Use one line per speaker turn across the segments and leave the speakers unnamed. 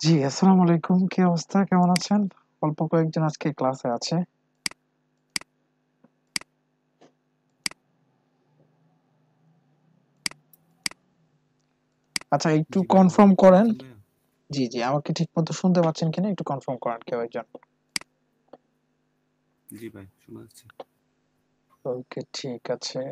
জি, আসসালামু আলাইকুম। কি অবস্থা? কেমন আছেন? অল্প কয়েকজন আজকে ক্লাসে আছে। আচ্ছা, একটু
জি ভাইয়া, ভালো
কনফার্ম করেন।
আছেন ভাইয়া?
জি, জি, আমাকে ঠিকমতো শুনতে পাচ্ছেন কিনা একটু কনফার্ম করেন কেউ একজন।
জি ভাই, শোনা যাচ্ছে।
ওকে, ঠিক আছে।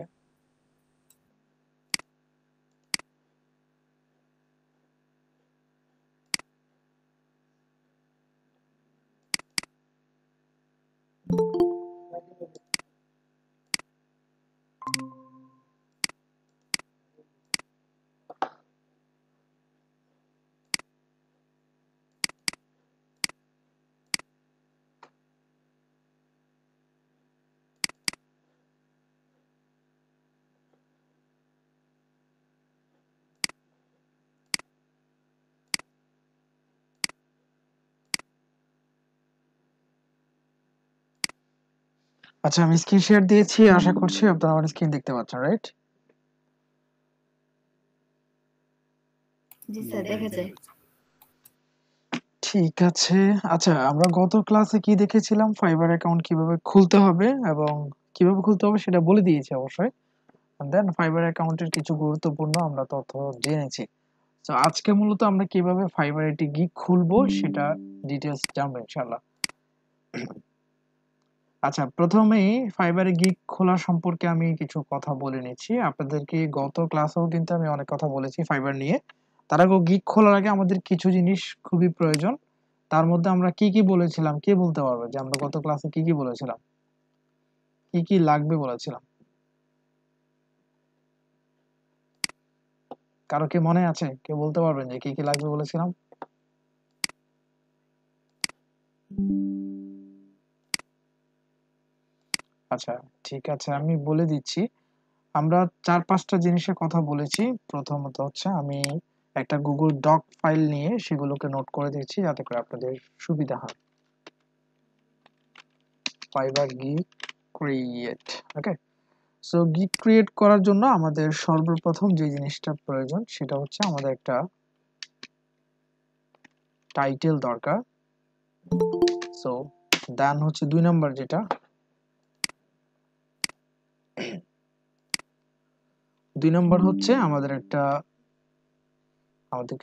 আচ্ছা, আমি স্ক্রিন শেয়ার দিয়েছি। আশা করছি আপনারা আমার স্ক্রিন দেখতে পাচ্ছেন, রাইট?
জি
জি
স্যার,
ভাই,
দেখা
দেখতে
যায়।
পাচ্ছি।
ঠিক আছে। আচ্ছা, আমরা গত ক্লাসে কি দেখেছিলাম? ফাইবার অ্যাকাউন্ট কিভাবে খুলতে হবে এবং কিভাবে খুলতে হবে সেটা বলে দিয়েছি অবশ্যই। দেন ফাইবার অ্যাকাউন্টের কিছু গুরুত্বপূর্ণ আমরা তথ্য জেনেছি। তো আজকে মূলত আমরা কিভাবে ফাইবার একটি গিগ খুলবো সেটা ডিটেইলস জানবো ইনশাআল্লাহ। আচ্ছা, প্রথমেই ফাইবারে গিগ খোলা সম্পর্কে আমি কিছু কথা বলে নিচ্ছি। আপনাদেরকে গত ক্লাসেও কিন্তু আমি অনেক কথা বলেছি ফাইবার নিয়ে। তার আগেও গিগ খোলার আগে আমাদের কিছু জিনিস খুবই প্রয়োজন। তার মধ্যে আমরা কি কি বলেছিলাম কে বলতে পারবে যে আমরা গত ক্লাসে কি কি বলেছিলাম? কি কি লাগবে বলেছিলাম? কারো কি মনে আছে? কেউ বলতে পারবেন যে কি কি লাগবে বলেছিলাম? আচ্ছা, ঠিক আছে, আমি বলে দিচ্ছি। আমরা ৪-৫টা জিনিসের কথা বলেছি। প্রথমত হচ্ছে আমি একটা Google ডক ফাইল নিয়ে সেগুলোকে নোট করে দিচ্ছি যাতে করে আপনাদের সুবিধা হয়। Fiverr gig create. Okay? So gig create করার জন্য আমাদের সর্বপ্রথম যে জিনিসটা প্রয়োজন সেটা হচ্ছে আমাদের একটা টাইটেল দরকার। সো দেন হচ্ছে ২ নাম্বার যেটা ২ নাম্বার হচ্ছে আমাদের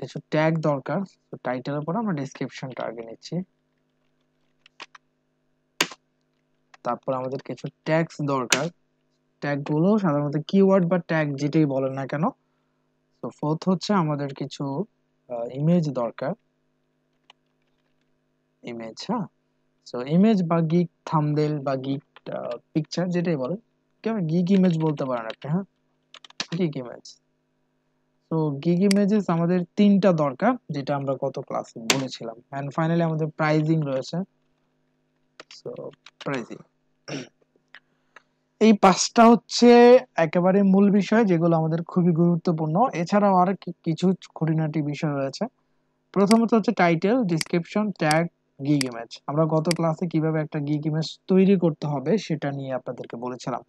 কিছু ট্যাগ দরকার। তো টাইটেলের পরে আমরা ডেসক্রিপশনটা আগে নিচ্ছি। তারপর আমাদের কিছু ট্যাগস দরকার। ট্যাগ গুলো সাধারণত কিওয়ার্ড বা ট্যাগ যেটাই বলেন না কেন। তো ফোর্থ হচ্ছে আমাদের কিছু ইমেজ দরকার। ইমেজ, হ্যাঁ। সো ইমেজ বা গিগ থাম্বনেল বা গিগ পিকচার যেটাই বলেন, কেমন গিগ ইমেজ বলতে পারেন আপনি, হ্যাঁ। Gig image. তো গিগ ইমেজেস আমাদের ৩টা দরকার যেটা আমরা গত ক্লাসে বলেছিলাম। এন্ড ফাইনালি আমাদের প্রাইজিং রয়েছে। সো প্রাইজিং, এই ৫টা হচ্ছে একেবারে মূল বিষয় যেগুলো আমাদের খুবই গুরুত্বপূর্ণ। এছাড়াও আর কিছু খুঁটিনাটি বিষয় রয়েছে। প্রথমত হচ্ছে title, description, tag, gig image. আমরা গত ক্লাসে কিভাবে একটা গিগ ইমেজ তৈরি করতে হবে সেটা নিয়ে আপনাদেরকে বলেছিলাম।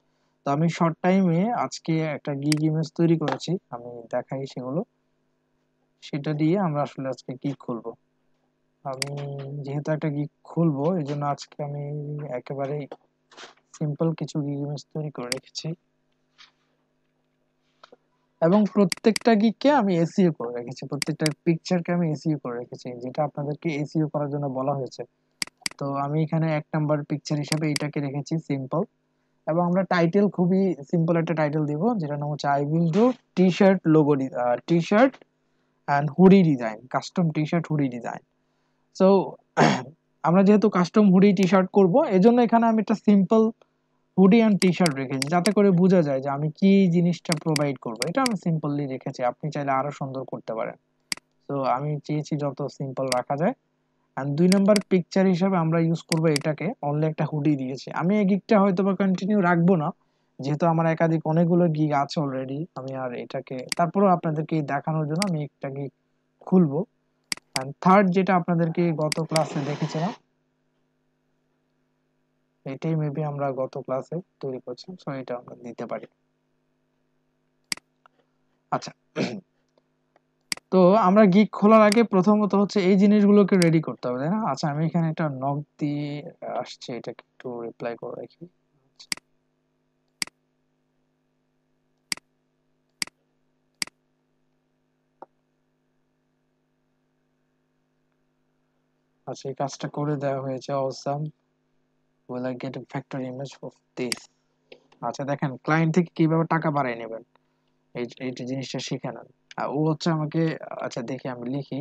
তো আমি শর্ট টাইমে আজকে একটা গিগ ইমেজ তৈরি করেছি, আমি দেখাই সেগুলো। সেটা দিয়ে আমরা আসলে আজকে গিগ খুলবো। আমি যেহেতু একটা গিগ খুলবো এই জন্য আজকে আমি একেবারে সিম্পল কিছু গিগ ইমেজ তৈরি করে রেখেছি এবং প্রত্যেকটা গিগকে আমি এসইও করে রেখেছি, প্রত্যেকটা পিকচারকে আমি এসইও করে রেখেছি যেটা আপনাদেরকে এসইও করার জন্য বলা হয়েছে। তো আমি এখানে ১ নাম্বার পিকচার হিসেবে এটাকে রেখেছি সিম্পল। এবং আমরা টাইটেল খুবই সিম্পল একটা টাইটেল দিব যেটা নাম হচ্ছে I will do T shirt logo, T shirt and hoodie design, custom T shirt hoodie design. So আমরা যেহেতু কাস্টম হুডি টি শার্ট করবো এজন্য এখানে আমি একটা simple hoodie and T shirt রেখেছি যাতে করে বোঝা যায় যে আমি কি জিনিসটা প্রোভাইড করবো। এটা আমি সিম্পলি রেখেছি, আপনি চাইলে আরো সুন্দর করতে পারেন। তো আমি চেয়েছি যত সিম্পল রাখা যায়। আর ২ নাম্বার পিকচার হিসেবে আমরা ইউজ করব এটাকে, অনলি একটা হুডি দিয়েছি। আমি এই গিগটা হয়তো বা কন্টিনিউ রাখবো না যেহেতু আমার একাধিক অনেকগুলো গিগ আছে অলরেডি। আমি আর এটাকে তারপরেও আপনাদেরকে দেখানোর জন্য আমি একটা গিগ খুলবো। এন্ড থার্ড যেটা আপনাদেরকে গত ক্লাসে দেখেছিলাম এটাই মেবি আমরা গত ক্লাসে তৈরি করছিলাম, সো এটা আমরা দিতে পারি। আচ্ছা, তো আমরা গিগ খোলার আগে প্রথমত হচ্ছে এই জিনিসগুলোকে রেডি করতে হবে, তাই না? আচ্ছা, আমি এখানে একটা নক দিয়ে আসছে, এটাকে একটু রিপ্লাই করে রাখি। আচ্ছা, এই কাজটা করে দেওয়া হয়েছে। Awesome, will I get a vector image of this? আচ্ছা, দেখেন ক্লায়েন্ট থেকে কিভাবে টাকা বাড়ায় নেবেন, এই জিনিসটা শিখে নেন। আর ও হচ্ছে আমাকে, আচ্ছা দেখি আমি লিখি।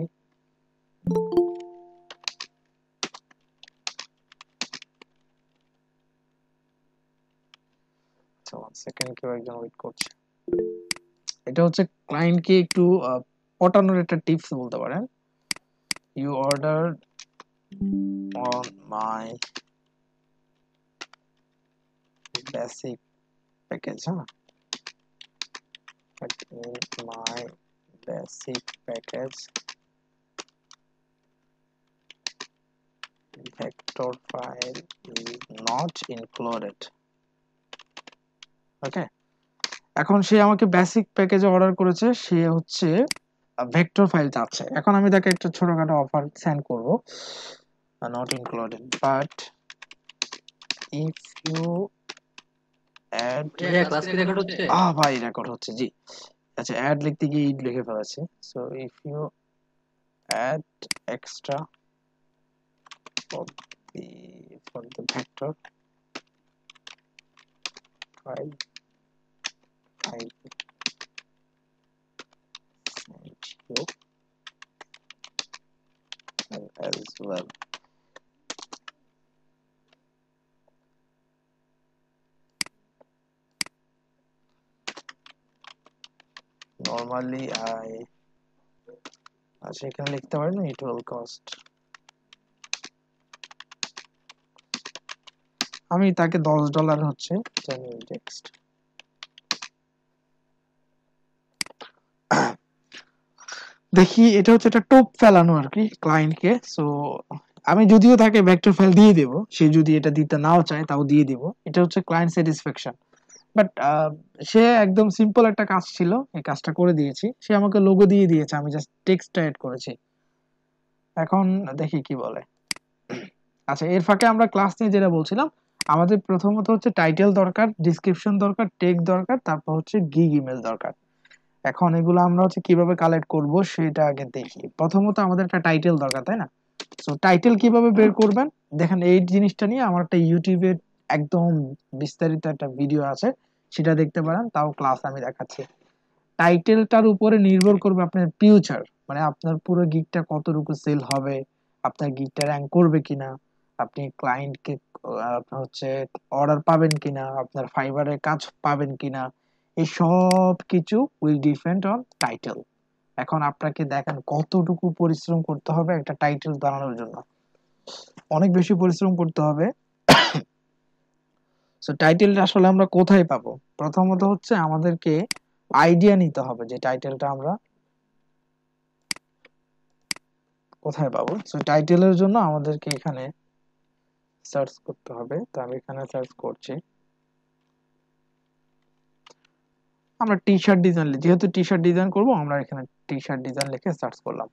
আচ্ছা, 1 সেকেন্ড, কেউ একজন ওয়েট করছে। এটা হচ্ছে ক্লায়েন্টকে একটু পটানোর একটা টিপস বলতে পারেন। You order on my basic package, huh? But in my basic package, vector file is not included. Okay, এখন সে আমাকে বেসিক প্যাকেজে অর্ডার করেছে, সে হচ্ছে ভেক্টর ফাইল চাচ্ছে। এখন আমি তাকে একটা ছোটখাটো অফার সেন্ড করব, not included, but if you add,
class কি রেকর্ড হচ্ছে?
ভাই রেকর্ড হচ্ছে, জি। আচ্ছা, অ্যাড লিখতে গিয়ে ইড লিখে ফেলেছি। So if you add extra for the vector file, I will send you as well. Normally আচ্ছা, এখানে লিখতে পারি না, it will cost। আমি তাকে $10 হচ্ছে genuine text। দেখি, এটা হচ্ছে একটা টোপ ফেলানো আর কি ক্লায়েন্টকে। সো আমি যদিও তাকে ভেক্টর ফাইল দিয়ে দেব, সে যদি এটা দিতে নাও চায় তাও দিয়ে দিব। এটা হচ্ছে ক্লায়েন্ট স্যাটিসফ্যাকশন। বাট সে একদম সিম্পল একটা কাজ ছিল, এই কাজটা করে দিয়েছি। সে আমাকে লোগো দিয়ে দিয়েছে, আমি জাস্ট টেক্সটটা এড করেছি। এখন দেখি কি বলে। আচ্ছা, এর ফাঁকে আমরা ক্লাস নিয়ে যেটা বলছিলাম, আমাদের প্রথমত হচ্ছে টাইটেল দরকার, ডিসক্রিপশন দরকার, টেগ দরকার, তারপর হচ্ছে গিগ ইমেল দরকার। এখন এগুলো আমরা হচ্ছে কিভাবে কালেক্ট করব সেটা আগে দেখি। প্রথমত আমাদের একটা টাইটেল দরকার, তাই না? সো টাইটেল কিভাবে বের করবেন, দেখেন এই জিনিসটা নিয়ে আমার একটা ইউটিউবে একদম বিস্তারিত একটা ভিডিও আছে, সেটা দেখতে পারেন, তাও ক্লাস আমি দেখাচ্ছি। টাইটেলটার উপরে নির্ভর করবে আপনার ফিউচার, মানে আপনার পুরো গিগটা কতটুকু সেল হবে, আপনার গিগটা র্যাঙ্ক করবে কিনা, আপনি ক্লায়েন্টকে আপনার হচ্ছে অর্ডার পাবেন কিনা, আপনার ফাইবারে কাজ পাবেন কিনা, এই সব কিছু উইল ডিপেন্ড অন টাইটেল। এখন আপনাকে দেখেন কতটুকু পরিশ্রম করতে হবে একটা টাইটেল বানানোর জন্য, অনেক বেশি পরিশ্রম করতে হবে। সো টাইটেলটা আসলে আমরা কোথায় পাবো? প্রথমত হচ্ছে আমাদেরকে আইডিয়া নিতে হবে যে টাইটেলটা আমরা কোথায় পাবো। সো টাইটেলের জন্য আমাদেরকে এখানে সার্চ করতে হবে। তো আমি এখানে সার্চ করছি। আমরা টি শার্ট ডিজাইন, যেহেতু টি শার্ট ডিজাইন করবো, আমরা এখানে টি শার্ট ডিজাইন লিখে সার্চ করলাম।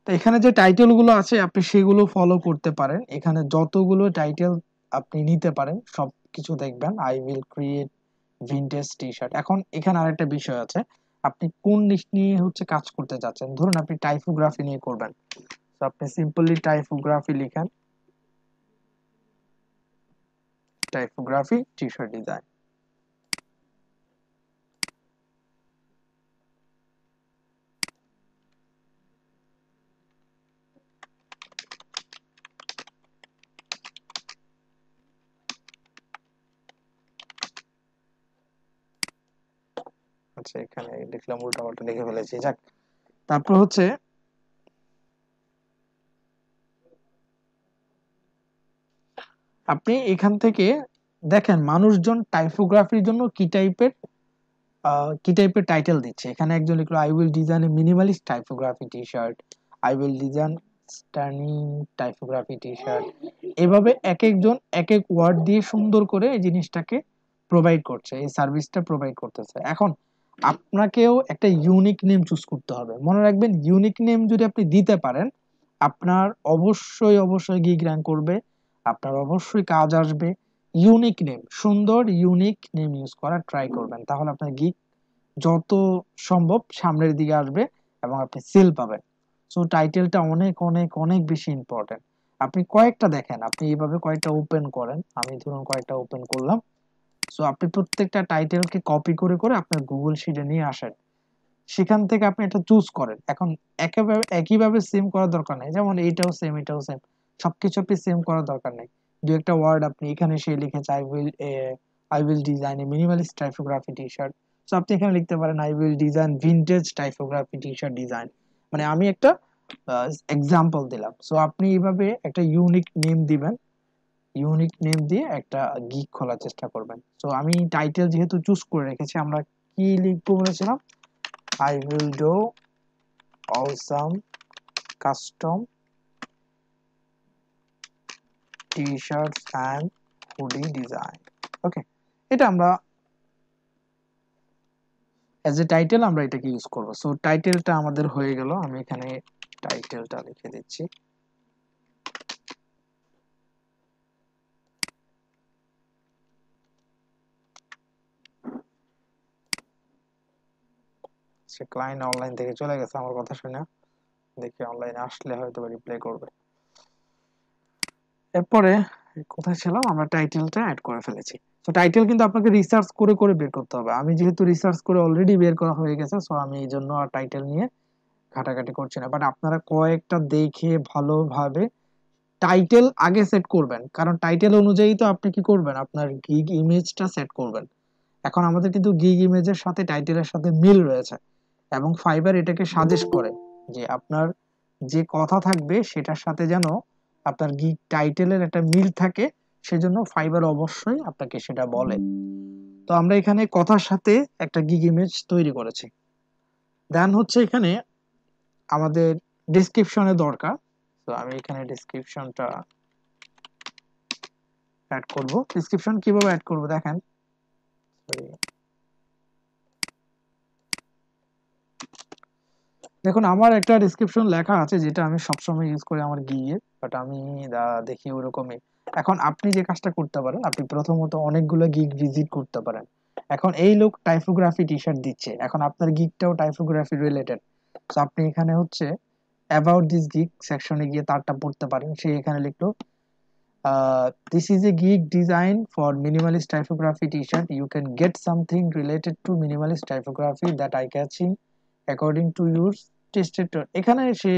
তো এখানে যে টাইটেল গুলো আছে আপনি সেগুলো ফলো করতে পারেন। এখানে যতগুলো টাইটেল আপনি নিতে পারেন সবকিছু দেখবেন। I will create vintage T shirt. এখন এখানে আরেকটা বিষয় আছে, আপনি কোন নিশ নিয়ে হচ্ছে কাজ করতে যাচ্ছেন। ধরুন আপনি টাইপোগ্রাফি নিয়ে করবেন, তো আপনি সিম্পলি টাইপোগ্রাফি লিখেন, টাইপোগ্রাফি টি শার্ট ডিজাইন। আচ্ছা, এখানে লিখলাম, উল্টাপাল্টা লিখে ফেলেছি, যাক। তারপর হচ্ছে আপনি এখান থেকে দেখেন মানুষজন টাইপোগ্রাফির জন্য কি টাইপের টাইটেল দিচ্ছে। এখানে একজন লিখলো, I will design a minimalist typography T shirt, I will design stunning typography T shirt. এভাবে এক একজন এক এক ওয়ার্ড দিয়ে সুন্দর করে এই জিনিসটাকে প্রোভাইড করছে, এই সার্ভিসটা প্রোভাইড করতেছে। এখন আপনাকেও একটা ইউনিক নেম চুজ করতে হবে। মনে রাখবেন, ইউনিক নেম যদি আপনি দিতে পারেন, আপনার অবশ্যই অবশ্যই গিগ র্যাঙ্ক করবে, আপনার অবশ্যই কাজ আসবে। ইউনিক নেম, সুন্দর ইউনিক নেম ইউজ করার ট্রাই করবেন, তাহলে আপনার গিগ যত সম্ভব সামনের দিকে আসবে এবং আপনি সেল পাবেন। সো টাইটেলটা অনেক অনেক অনেক বেশি ইম্পর্টেন্ট। আপনি কয়েকটা দেখেন, আপনি এইভাবে কয়েকটা ওপেন করেন, আমি ধরুন কয়েকটা ওপেন করলাম। সো আপনি প্রত্যেকটা টাইটেলকে কপি করে করে আপনার গুগল শিটে নিয়ে আসেন, সেখান থেকে আপনি এটা চুজ করেন। এখন একেবারে একইভাবে সেম করার দরকার নেই, যেমন এইটাও সেম এটাও সেম, সবকিছু আপনি সেম করার দরকার নেই। দু একটা ওয়ার্ড আপনি এখানে সে লিখেছে I will design a minimalist typography T shirt, তো আপনি এখানে লিখতে পারেন I will design vintage typography T shirt design. মানে আমি একটা এক্সাম্পল দিলাম। সো আপনি এইভাবে একটা ইউনিক নেম দিবেন, ইউনিক নেম দিয়ে একটা গিগ খোলার চেষ্টা করবেন। তো আমি টাইটেল যেহেতু চুজ করে রেখেছি, আমরা কি লিখবো বলেছিলাম, I will do awesome custom t-shirts and hoodie design. ওকে, এটা আমরা অ্যাজ এ টাইটেল আমরা এটাকে ইউজ করব। সো টাইটেলটা আমাদের হয়ে গেল, আমি এখানে টাইটেলটা লিখে দিচ্ছি। সে ক্লায়েন্ট অনলাইন থেকে চলে গেছে আমার কথা শুনে, দেখি অনলাইনে আসলে হয়তো রিপ্লাই করবে। এরপরে কোথায় ছিলাম, আমরা টাইটেলটা অ্যাড করে ফেলেছি। তো টাইটেল কিন্তু আপনাকে রিসার্চ করে করে বের করতে হবে। আমি যেহেতু রিসার্চ করে অলরেডি বের করা হয়ে গেছে, সো আমি এই জন্য আর টাইটেল নিয়ে ঘাটাঘাটি করছি না। বাট আপনারা কয়েকটা দেখে ভালোভাবে টাইটেল আগে সেট করবেন, কারণ টাইটেল অনুযায়ী তো আপনি কি করবেন, আপনার গিগ ইমেজটা সেট করবেন। এখন আমাদের কিন্তু গিগ ইমেজের সাথে টাইটেলের সাথে মিল রয়েছে, এবং ফাইবার এটাকে সাজেস্ট করে যে আপনার যে কথা থাকবে সেটার সাথে যেন আপনার গিগ টাইটেলের একটা মিল থাকে, সেজন্য ফাইবার অবশ্যই আপনাকে সেটা বলে। তো আমরা এখানে কথার সাথে একটা গিগ ইমেজ তৈরি করেছি। দেন হচ্ছে এখানে আমাদের ডেসক্রিপশনে দরকার। তো আমি এখানে ডেসক্রিপশনটা অ্যাড করব। ডেসক্রিপশন কিভাবে অ্যাড করব দেখেন, দেখুন আমার একটা ডেসক্রিপশন লেখা আছে যেটা আমি সবসময় ইউজ করি আমার গিগে, বাট আমি দেখি ওরকমই। এখন আপনি যে কাজটা করতে পারেন, আপনি প্রথমত অনেকগুলো গিগ ভিজিট করতে পারেন। এখন এই লোক টাইপোগ্রাফি টি শার্ট দিচ্ছে, এখন আপনার গিগটাও টাইপোগ্রাফি রিলেটেড, তো আপনি এখানে হচ্ছে অ্যাবাউট দিস গিগ সেকশনে গিয়ে তারটা পড়তে পারেন। সে এখানে লিখলো, this is a gig design for minimalist typography t-shirt. You can get something related to minimalist typography that eye catching according to your tested tone. এখানে সে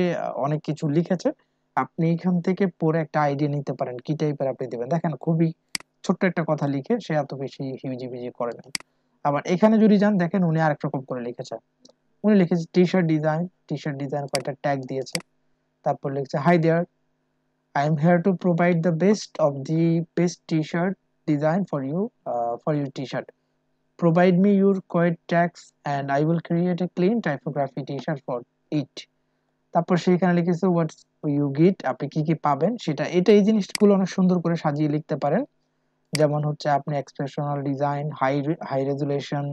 অনেক কিছু লিখেছে, আপনি এখান থেকে পড়ে একটা আইডিয়া নিতে পারেন কি টাইপের আপনি দিবেন। দেখেন খুবই ছোট্ট একটা কথা লিখে সে এত বেশি হিউজিবিজি করে না। আবার এখানে যদি যান দেখেন উনি আরেক রকম করে লিখেছে, উনি লিখেছে টি শার্ট ডিজাইন কয়টা ট্যাগ দিয়েছে, তারপর লিখছে hi there, I am here to provide the best of the best t-shirt design for your t-shirt. Provide me your code tags and I will create a clean typography t-shirt for it. তারপর সেখানে লিখেছে what you get, আপনি কি কি পাবেন সেটা। এই জিনিসগুলো অনেক সুন্দর করে সাজিয়ে লিখতে পারেন। যেমন হচ্ছে আপনি expressional design, high resolution,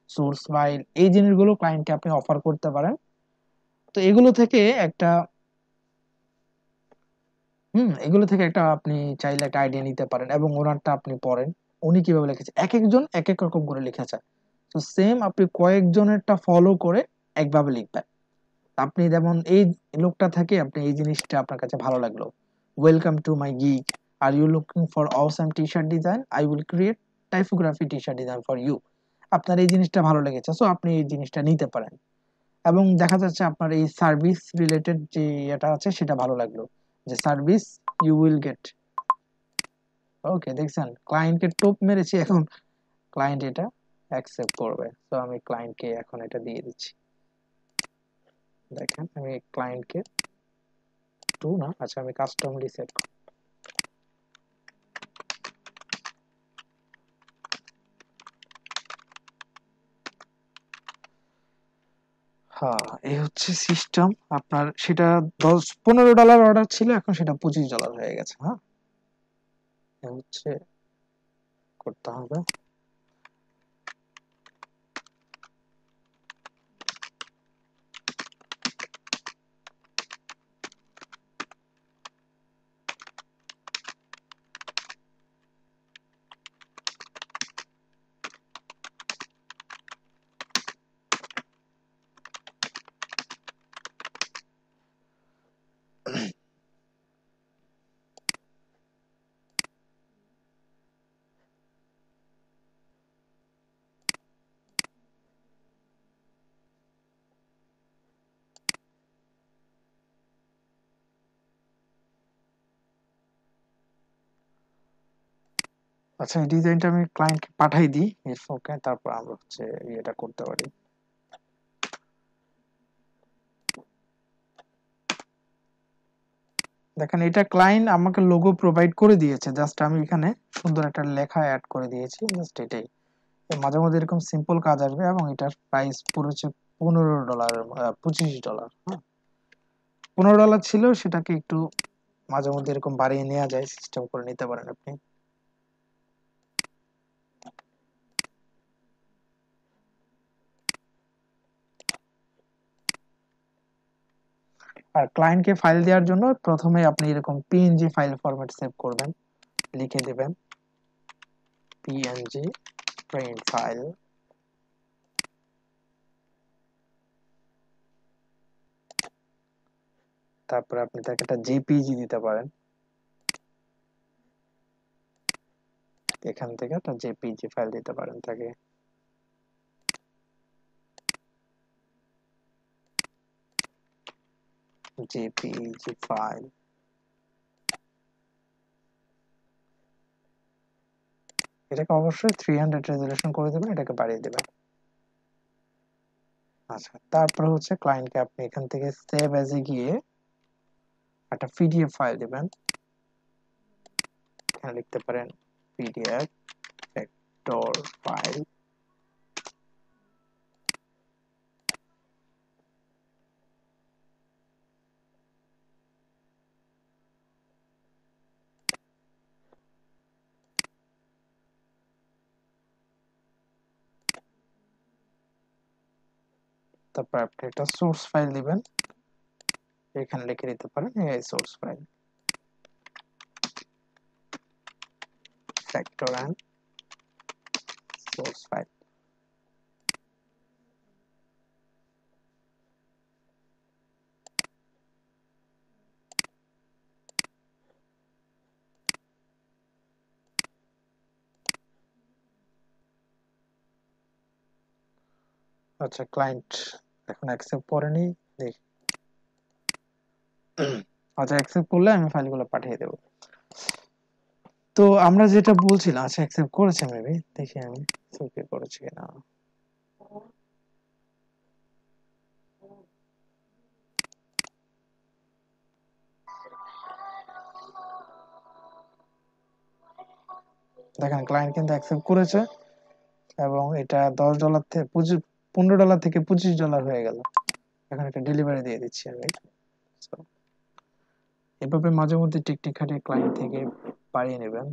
source file, এই জিনিসগুলো ক্লায়েন্টকে আপনি অফার করতে পারেন। তো এগুলো থেকে একটা এগুলো থেকে একটা আপনি চাইলে একটা আইডিয়া নিতে পারেন, এবং ওনারটা আপনি পড়েন উনি কিভাবে লিখেছে। এক একজন এক এক রকম করে লিখেছে, তো সেম আপনি কয়েকজনেরটা ফলো করে একভাবে লিখবেন। আপনি যেমন এই লোকটা থেকে আপনি এই জিনিসটা আপনার কাছে ভালো লাগলো, welcome to my gig, are you looking for awesome T shirt design, I will create typography T shirt design for you. আপনার এই জিনিসটা ভালো লেগেছে, সো আপনি এই জিনিসটা নিতে পারেন। এবং দেখা যাচ্ছে আপনার এই সার্ভিস রিলেটেড যে এটা আছে সেটা ভালো লাগলো, যে সার্ভিস ইউ উইল গেট। ওকে, দেখছেন ক্লায়েন্টকে টোপ মেরেছি, এখন ক্লায়েন্ট এটা অ্যাকসেপ্ট করবে। তো আমি ক্লায়েন্টকে এখন এটা দিয়ে দিচ্ছি। দেখেন আমি ক্লায়েন্টকে টু না, আচ্ছা আমি কাস্টম রিসেট করব। হ্যাঁ, এই হচ্ছে সিস্টেম আপনার। সেটা $15 অর্ডার ছিল, এখন সেটা $25 হয়ে গেছে। হ্যাঁ, এই হচ্ছে করতে হবে। আচ্ছা, এই ডিজাইনটা আমি ক্লায়েন্টকে পাঠাই দিই এরপরে, তারপর আমরা হচ্ছে এটা করতে পারি। দেখেন এটা ক্লায়েন্ট আমাকে লোগো প্রোভাইড করে দিয়েছে, জাস্ট আমি এখানে সুন্দর একটা লেখা অ্যাড করে দিয়েছি, জাস্ট এটাই। মাঝে মধ্যে এরকম সিম্পল কাজ আসবে এবং এটার প্রাইস পুরো হচ্ছে $15, $25। হ্যাঁ, $15 ছিল, সেটাকে একটু মাঝে মধ্যে এরকম বাড়িয়ে নেওয়া যায়, সিস্টেম করে নিতে পারেন আপনি। আর ক্লায়েন্টকে ফাইল দেওয়ার জন্য প্রথমে আপনি এরকম পিএনজি ফাইল ফরম্যাট সেভ করবেন, লিখে দিবেন পিএনজি প্রিন্ট ফাইল, তারপরে আপনি তাকে একটা জেপিজি দিতে পারেন, এখান থেকে একটা জেপিজি ফাইল দিতে পারেন তাকে। জেপিজি ফাইল, এটাকে অবশ্যই 300 রেজলিউশন করে দেবেন, এটাকে বাড়িয়ে দেবেন। আচ্ছা, তারপর হচ্ছে ক্লায়েন্টকে আপনি এখান থেকে সেভ অ্যাজ এ গিয়ে একটা পিডিএফ ফাইল দিবেন, এখানে লিখতে পারেন পিডিএফ ভেক্টর ফাইল। তারপর আপনি একটা সোর্স ফাইল দিবেন, এখানে লিখে দিতে পারেন এই source file vector and source file. আচ্ছা, ক্লায়েন্ট এখন অ্যাকসেপ্ট করেনি, দেখি। আচ্ছা, অ্যাকসেপ্ট করলে আমি ফাইলগুলো পাঠিয়ে দেবো। তো আমরা যেটা বলছিলাম, আচ্ছা অ্যাকসেপ্ট করেছে মেবি, দেখি আমি ওকে করেছে কিনা। দেখেন ক্লায়েন্ট কিন্তু অ্যাকসেপ্ট করেছে এবং এটা $10 থেকে $15 থেকে $25 হয়ে গেল। এখন একটা ডেলিভারি দিয়ে দিচ্ছি আমি। So, এভাবে মাঝে মধ্যে টিকটিক খাটিয়ে ক্লায়েন্ট থেকে বাড়িয়ে নেবেন।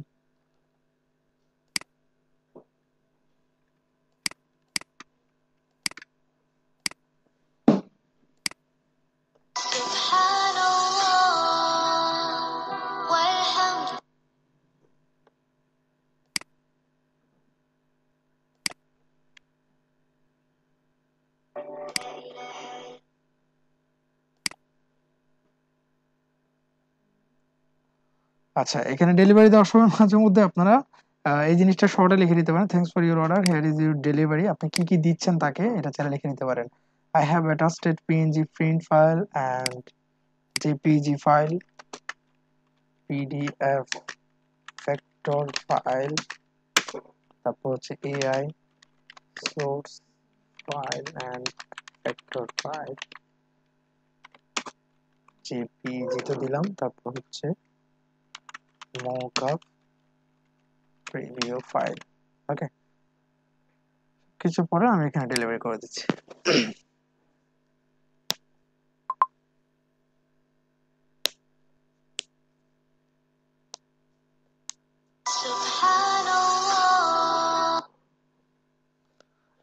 আচ্ছা, এখানে ডেলিভারি দেওয়ার সময় মাঝে মধ্যে আপনারা এই জিনিসটা শর্টে লিখে দিতে পারেন, thanks for your order, here is your delivery. আপনি কি কি দিচ্ছেন তাকে এটা চাইলে লিখে নিতে পারেন। I have attached PNG print file and JPG file, PDF vector file, তারপর হচ্ছে AI source file and vector file, JPG তো দিলাম, তারপর হচ্ছে মকআপ প্রিভিউ ফাইল। ওকে, কিছু পরে আমি এখানে ডেলিভারি করে দিচ্ছি।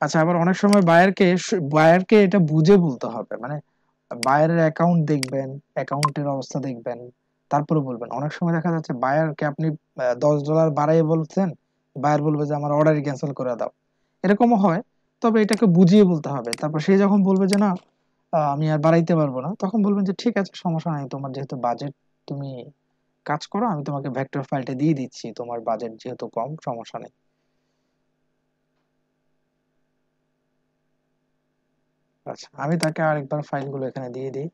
আচ্ছা, আবার অনেক সময় বায়ারকে এটা বুঝে বলতে হবে, মানে বায়ারের অ্যাকাউন্ট দেখবেন, অ্যাকাউন্টের অবস্থা দেখবেন, তারপরে বলবেন। অনেক সময় দেখা যাচ্ছে বায়ারকে আপনি $10 বাড়াইয়ে বলছেন, বায়ার বলবে যে আমার অর্ডারই ক্যান্সেল করে দাও, এরকমও হয়। তবে এটাকে বুঝিয়ে বলতে হবে। তারপর সে যখন বলবে যে না, আমি আর বাড়াইতে পারবো না, তখন বলবেন যে ঠিক আছে, সমস্যা নাই, তোমার যেহেতু বাজেট, তুমি কাজ করো, আমি তোমাকে ভেক্টর ফাইলটা দিয়ে দিচ্ছি, তোমার বাজেট যেহেতু কম, সমস্যা নেই। আচ্ছা, আমি তাকে আরেকবার ফাইলগুলো এখানে দিয়ে দিই।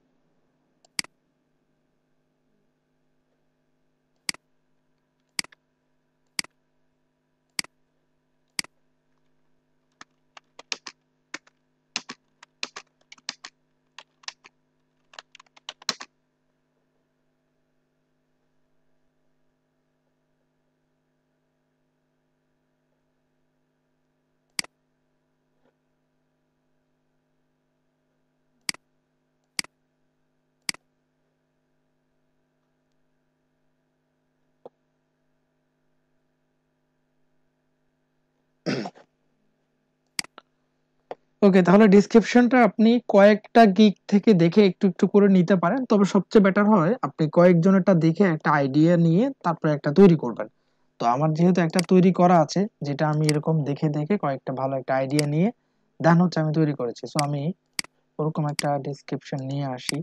ওকে, তাহলে ডিসক্রিপশনটা আপনি কয়েকটা গিগ থেকে দেখে একটু একটু করে নিতে পারেন, তবে সবচেয়ে বেটার হয় আপনি কয়েকজনেরটা দেখে একটা আইডিয়া নিয়ে তারপরে একটা তৈরি করবেন। তো আমার যেহেতু একটা তৈরি করা আছে, যেটা আমি এরকম দেখে দেখে কয়েকটা ভালো একটা আইডিয়া নিয়ে দেন হচ্ছে আমি তৈরি করেছি। সো আমি ওরকম একটা ডিসক্রিপশন নিয়ে আসি।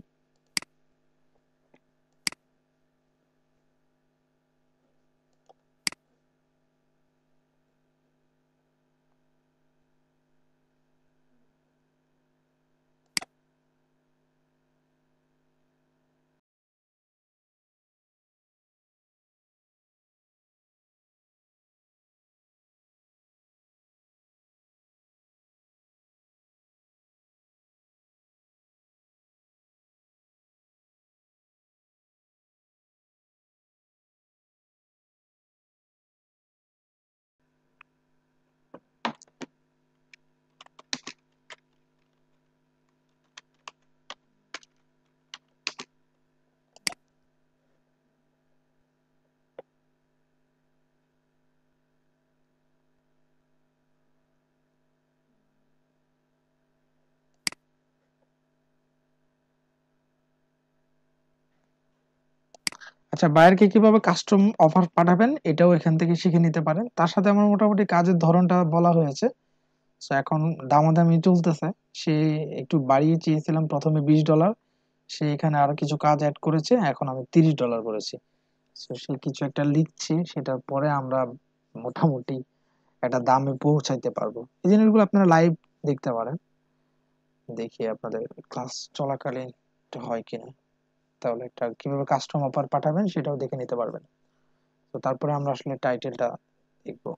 আচ্ছা, বায়ারকে কিভাবে কাস্টম অফার পাঠাবেন এটাও এখান থেকে শিখে নিতে পারেন। তার সাথে আমার মোটামুটি কাজের ধরনটা বলা হয়েছে। সো এখন দামাদামি চলতেছে। সে একটু বাড়িয়ে চেয়েছিলাম প্রথমে $20, সে এখানে আরো কিছু কাজ অ্যাড করেছে, এখন আমি $30 করেছি। সো সে কিছু একটা লিখছে, সেটার পরে আমরা মোটামুটি একটা দামে পৌঁছাইতে পারবো। এই জিনিসগুলো আপনারা লাইভ দেখতে পারেন, দেখি আপনাদের ক্লাস চলাকালীন এটা হয় কিনা। তাহলে একটা কিভাবে কাস্টম অফার পাঠাবেন সেটাও দেখে নিতে পারবেন। তো তারপরে আমরা আসলে টাইটেলটা দেখবো।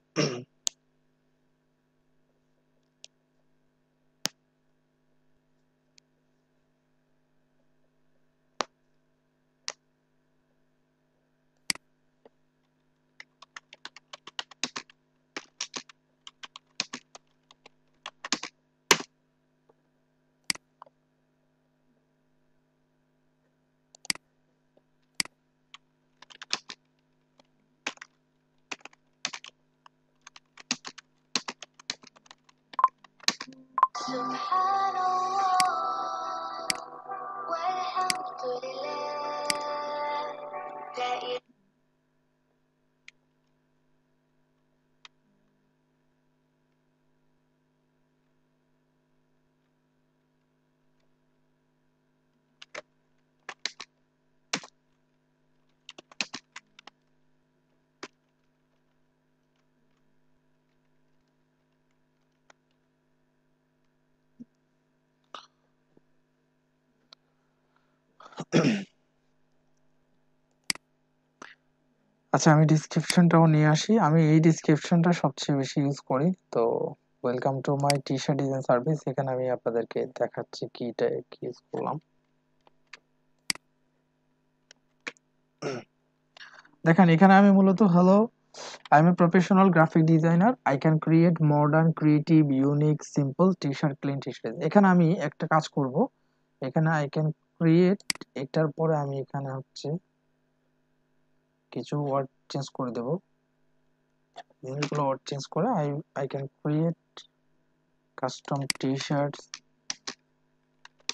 আচ্ছা, আমি ডিসক্রিপশনটাও নিয়ে আসি। আমি এই ডিসক্রিপশনটা সবচেয়ে বেশি ইউজ করি। তো welcome to my T shirt design service, এখানে আমি আপনাদেরকে দেখাচ্ছি কিটা কি ইউজ করলাম। দেখেন, এখানে আমি মূলত হলো I M a professional graphic designer, I can create modern, creative, unique, simple T shirt, clean T shirt. এখানে আমি একটা কাজ করব, এখানে আই ক্যান ক্রিয়েট, এটার পরে আমি এখানে হচ্ছে কিছু ওয়ার্ড চেঞ্জ করে দেব। জিনিসগুলো ওয়ার্ড চেঞ্জ করে I can create custom T shirts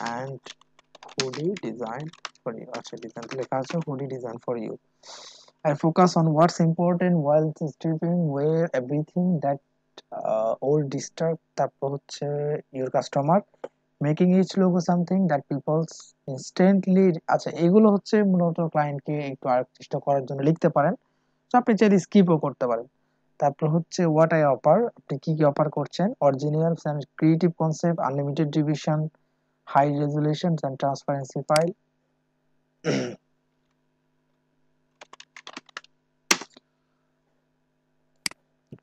and hoodie design for you. আচ্ছা, ডিজাইন লেখা আছে hoodie design for you. I focus on what's important while stripping away everything that old disturb. তারপর হচ্ছে your customer, making each logo something that people instantly। আচ্ছা, এগুলো হচ্ছে মূলত ক্লায়েন্টকে একটু আকৃষ্ট করার জন্য লিখতে পারেন। তো আপনি চাইলে স্কিপও করতে পারেন। তারপর হচ্ছে হোয়াট আই অফার, আপনি কি কি অফার করছেন, original and creative concept, unlimited division, high resolution and transparency file.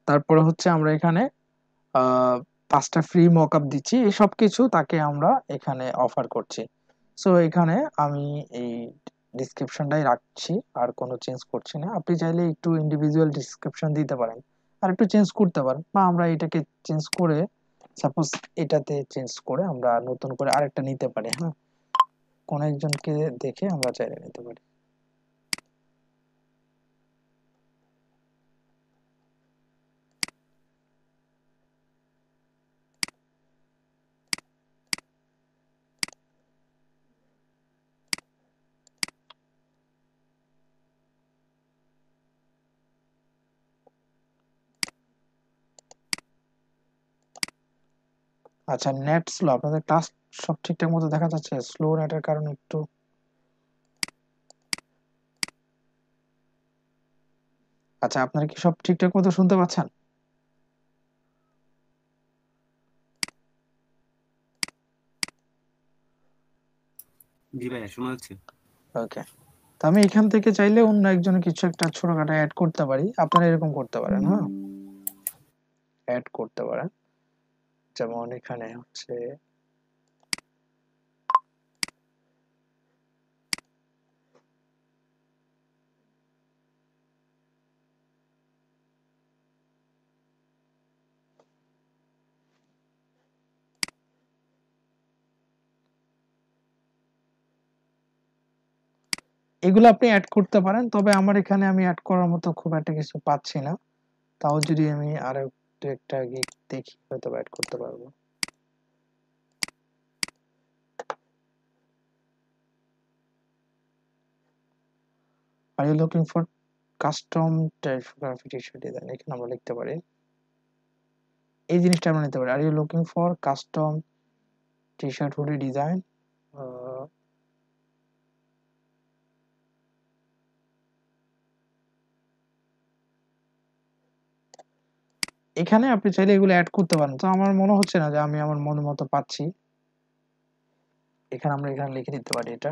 তারপরে হচ্ছে আমরা এখানে আহ 5টা ফ্রি মকআপ দিচ্ছি, এই সব কিছু তাকে আমরা এখানে অফার করছি। সো এখানে আমি এই ডিসক্রিপশনটাই রাখছি, আর কোনো চেঞ্জ করছি না। আপনি চাইলে একটু ইন্ডিভিজুয়াল ডিসক্রিপশন দিতে পারেন, আর একটু চেঞ্জ করতে পারেন, বা আমরা এটাকে চেঞ্জ করে সাপোজ এটাতে চেঞ্জ করে আমরা নতুন করে আরেকটা নিতে পারি। হ্যাঁ, কোন একজনকে দেখে আমরা চাইলে নিতে পারি। আচ্ছা, নেট স্লো, আপনাদের ক্লাস সব ঠিকঠাক মতো দেখা যাচ্ছে? স্লো নেটের কারণে একটু, আচ্ছা আপনারা কি সব ঠিকঠাক মতো শুনতে পাচ্ছেন?
জি ভাইয়া, শোনা যাচ্ছে।
ওকে, তো আমি এখান থেকে চাইলে অন্য একজনের কিছু একটা ছোটখাটো অ্যাড করতে পারি, আপনারা এরকম করতে পারেন, হ্যাঁ অ্যাড করতে পারেন। যেমন এখানে হচ্ছে এগুলো আপনি অ্যাড করতে পারেন, তবে আমার এখানে আমি অ্যাড করার মতো খুব একটা কিছু পাচ্ছি না। তাও যদি আমি আর একটু একটা গিগ দেখি হয়তো অ্যাড করতে পারবো। Are you looking for custom typography T-shirt design, এখানে আমরা লিখতে পারি, এই জিনিসটা আমরা নিতে পারি। Are you looking for custom T-shirt hoodie design, এখানে আপনি চাইলে এগুলো অ্যাড করতে পারেন। তো আমার মনে হচ্ছে না যে আমি আমার মন মতো পাচ্ছি, এখানে আমরা এখানে লিখে দিতে পারি এটা।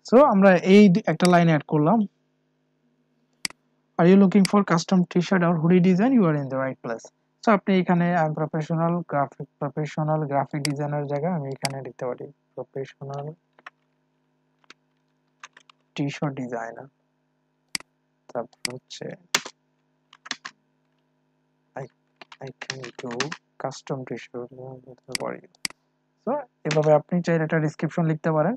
সো আমরা এই একটা লাইন অ্যাড করলাম, are you looking for custom T-shirt আর hoodie design, you are in the right place. So আপনি এখানে প্রফেশনাল গ্রাফিক ডিজাইনার জায়গায় আমি এখানে লিখতে পারি প্রফেশনাল টি-শার্ট ডিজাইনার। তারপর হচ্ছে I I can do custom T-shirt for you. So এভাবে আপনি চাইলে একটা ডেসক্রিপশন লিখতে পারেন।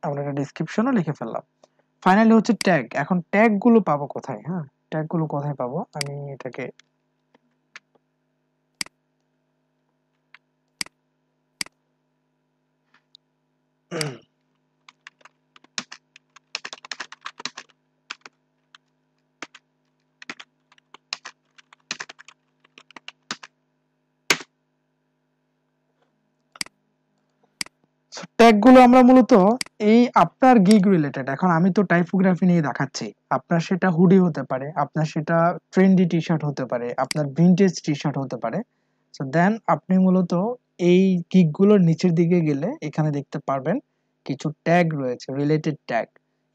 আমরা একটা ডেসক্রিপশনও লিখে ফেললাম। ফাইনালি হচ্ছে ট্যাগ। এখন ট্যাগ গুলো পাবো কোথায়? হ্যাঁ, ট্যাগ গুলো কোথায় পাবো? আমি এটাকে ট্যাগ গুলো আমরা মূলত এই আপনার গিগ রিলেটেড, এখন আমি তো টাইপোগ্রাফি নিয়ে দেখাচ্ছি, আপনার সেটা হুডি হতে পারে, আপনার সেটা ট্রেন্ডি টি শার্ট হতে পারে, আপনার ভিনটেজ টি শার্ট হতে পারে। সো দেন আপনি মূলত এই গিগ গুলোর নিচের দিকে গেলে এখানে দেখতে পারবেন কিছু ট্যাগ রয়েছে, রিলেটেড ট্যাগ।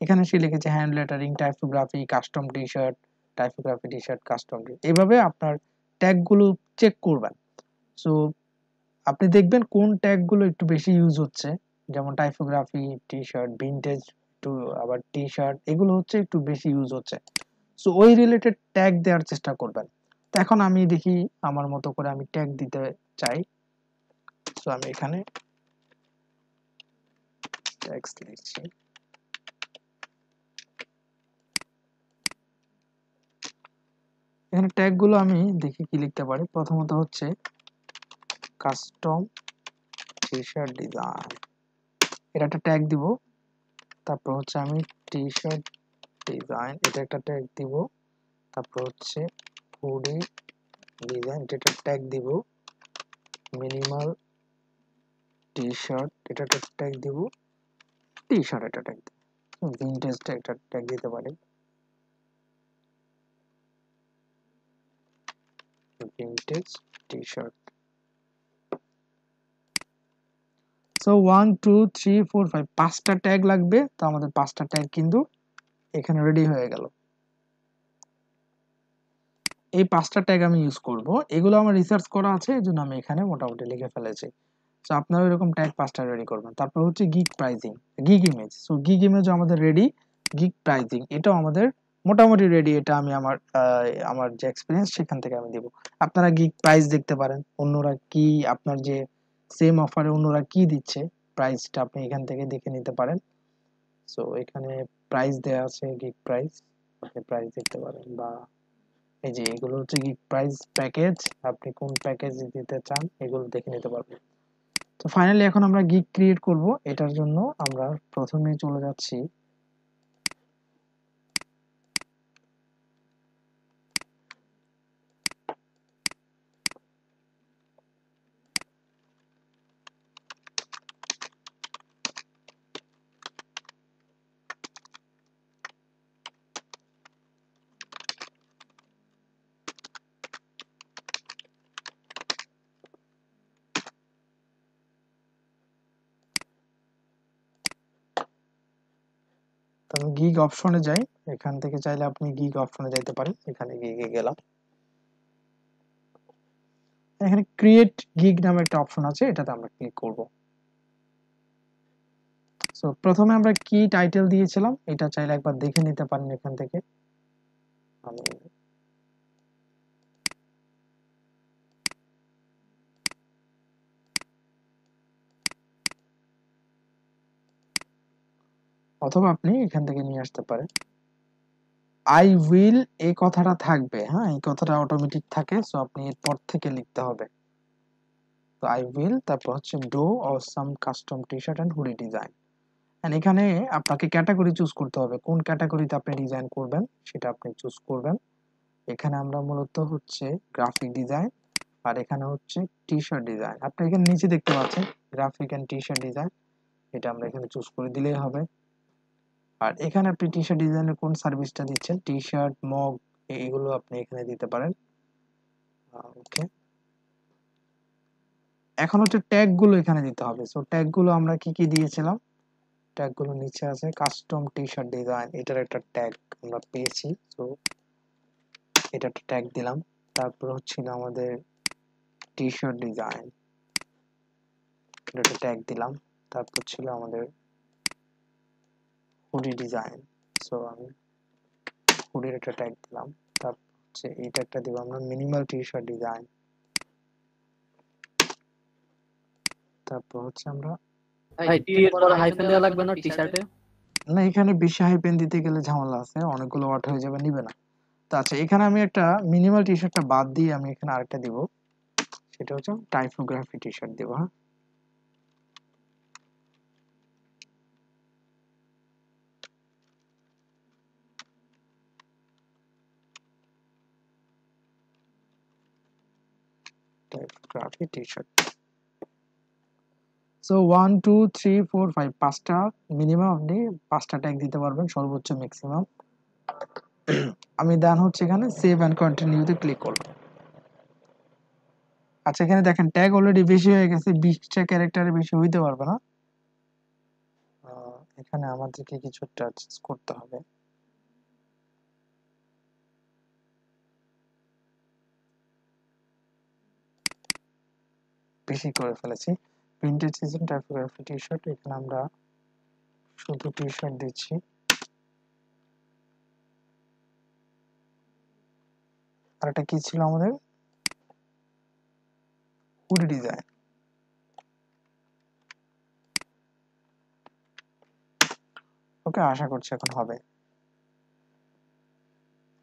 এখানে সে লিখেছে hand lettering, typography, custom T shirt, typography T shirt, custom T, এভাবে আপনার ট্যাগ গুলো চেক করবেন। সো আপনি দেখবেন কোন ট্যাগ গুলো একটু বেশি ইউজ হচ্ছে, যেমন typography, T shirt, vintage, two আবার টি শার্ট, এগুলো হচ্ছে একটু বেশি ইউজ হচ্ছে। সো ওই রিলেটেড ট্যাগ দেওয়ার চেষ্টা করবেন। তো এখন আমি দেখি আমার মতো করে আমি ট্যাগ দিতে চাই। সো আমি এখানে ট্যাগস লিখছি। এখানে ট্যাগ গুলো আমি দেখি কি লিখতে পারি। প্রথমত হচ্ছে কাস্টম টি শার্ট ডিজাইন, এটা একটা ট্যাগ দিব। তারপর হচ্ছে আমি টি শার্ট ডিজাইন, এটা একটা ট্যাগ দিব। তারপর হচ্ছে হুডি ডিজাইন, এটা ট্যাগ দিব। মিনিমাল টি শার্ট, এটা ট্যাগ দিব। টি শার্ট এটা ট্যাগ দিব। ভিনটেজ একটা ট্যাগ দিতে পারি, ভিনটেজ টি শার্ট। সো 1 2 3 4 5, পাঁচটা ট্যাগ লাগবে। তো আমাদের পাঁচটা ট্যাগ কিন্তু এখানে রেডি হয়ে গেল। এই পাঁচটা ট্যাগ আমি ইউজ করব, এগুলো আমার রিসার্চ করা আছে, এই জন্য আমি এখানে মোটামুটি লিখে ফেলেছি। সো আপনারা এরকম ট্যাগ পাঁচটা রেডি করবেন। তারপর হচ্ছে gig pricing, gig image. So gig image আমাদের রেডি, গিগ প্রাইজিং এটাও আমাদের মোটামুটি রেডি। এটা আমি আমার যে এক্সপিরিয়েন্স সেখান থেকে আমি দিব। আপনারা গিগ প্রাইস দেখতে পারেন, অন্যরা কি আপনার যে সেম অফারে অন্যরা কি দিচ্ছে, প্রাইসটা আপনি এখান থেকে দেখে নিতে পারেন। সো এখানে প্রাইস দেয়া আছে, গিগ প্রাইস, আপনি প্রাইস দেখতে পারেন। বা এই যে এগুলো হচ্ছে গিগ প্রাইস প্যাকেজ, আপনি কোন প্যাকেজ দিতে চান এগুলো দেখে নিতে পারবেন। তো ফাইনালি এখন আমরা গিগ ক্রিয়েট করব। এটার জন্য আমরা প্রথমে চলে যাচ্ছি তো আমি গিগ অপশনে যাই। এখান থেকে চাইলে আপনি গিগ অপশনে যাইতে পারেন। এখানে গিগে গেলাম। এখানে ক্রিয়েট গিগ নামে একটা অপশন আছে, এটাতে আমরা ক্লিক করব। সো প্রথমে আমরা কি টাইটেল দিয়েছিলাম এটা চাইলে একবার দেখে নিতে পারেন এখান থেকে। আমি অথবা আপনি এখান থেকে নিয়ে আসতে পারেন। আই উইল, এই কথাটা থাকবে, হ্যাঁ এই কথাটা অটোমেটিক থাকে, সো আপনি এরপর থেকে লিখতে হবে। তো আই উইল, তারপর হচ্ছে do or some custom T shirt and hoodie design. And এখানে আপনাকে ক্যাটাগরি চুজ করতে হবে, কোন ক্যাটাগরিতে আপনি ডিজাইন করবেন সেটা আপনি চুজ করবেন। এখানে আমরা মূলত হচ্ছে গ্রাফিক ডিজাইন, আর এখানে হচ্ছে টি শার্ট ডিজাইন। আপনি এখানে নিচে দেখতে পাচ্ছেন graphic and T shirt design, এটা আমরা এখানে চুজ করে দিলেই হবে। আর এখানে আপনি টি শার্ট ডিজাইনের কোন সার্ভিসটা দিচ্ছেন, টি শার্ট, মগ, এগুলো আপনি এখানে দিতে পারেন। ওকে, এখন হচ্ছে ট্যাগ গুলো এখানে দিতে হবে। সো ট্যাগ গুলো আমরা কি কি দিয়েছিলাম, ট্যাগ গুলো নিচে আছে। কাস্টম টি শার্ট ডিজাইন, এটার একটা ট্যাগ আমরা পেয়েছি, তো এটা একটা ট্যাগ দিলাম। তারপর হচ্ছিল আমাদের টি শার্ট ডিজাইন, এটা একটা ট্যাগ দিলাম। তারপর ছিল আমাদের হুডি ডিজাইন, সো আমি হুডির একটা ট্যাগ দিলাম। তারপর হচ্ছে এইটা একটা দিব আমরা, মিনিমাল টি শার্ট ডিজাইন। তারপর হচ্ছে আমরা,
ভাই টি এর পরে হাইফেন দেওয়া লাগবে না টি শার্টে?
না এখানে বেশি হাইপেন দিতে গেলে ঝামেলা আছে, অনেকগুলো ওয়াট হয়ে যাবে, নিবে না। তো আচ্ছা, এখানে আমি একটা মিনিমাল টি শার্টটা বাদ দিয়ে আমি এখানে আরেকটা দিব, সেটা হচ্ছে টাইপোগ্রাফি টি শার্ট দিব। হ্যাঁ, টাইপোগ্রাফি টি শার্ট। সো 1 2 3 4 5, পাঁচটা মিনিমাম, আপনি পাঁচটা ট্যাগ দিতে পারবেন, সর্বোচ্চ ম্যাক্সিমাম। আমি দেন হচ্ছে এখানে সেভ এন্ড কন্টিনিউতে ক্লিক করব। আচ্ছা, এখানে দেখেন ট্যাগ অলরেডি বেশি হয়ে গেছে, 20টা ক্যারেক্টারে বেশি হইতে পারবে না। এখানে আমাদেরকে কিছু টাচ করতে হবে। বেশি করে ফেলেছি। Printed season typography T shirt, এখানে আমরা শুধু টি শার্ট দিচ্ছি। আর এটা কি ছিল আমাদের, হুডি ডিজাইন। ওকে, আশা করছি এখন হবে।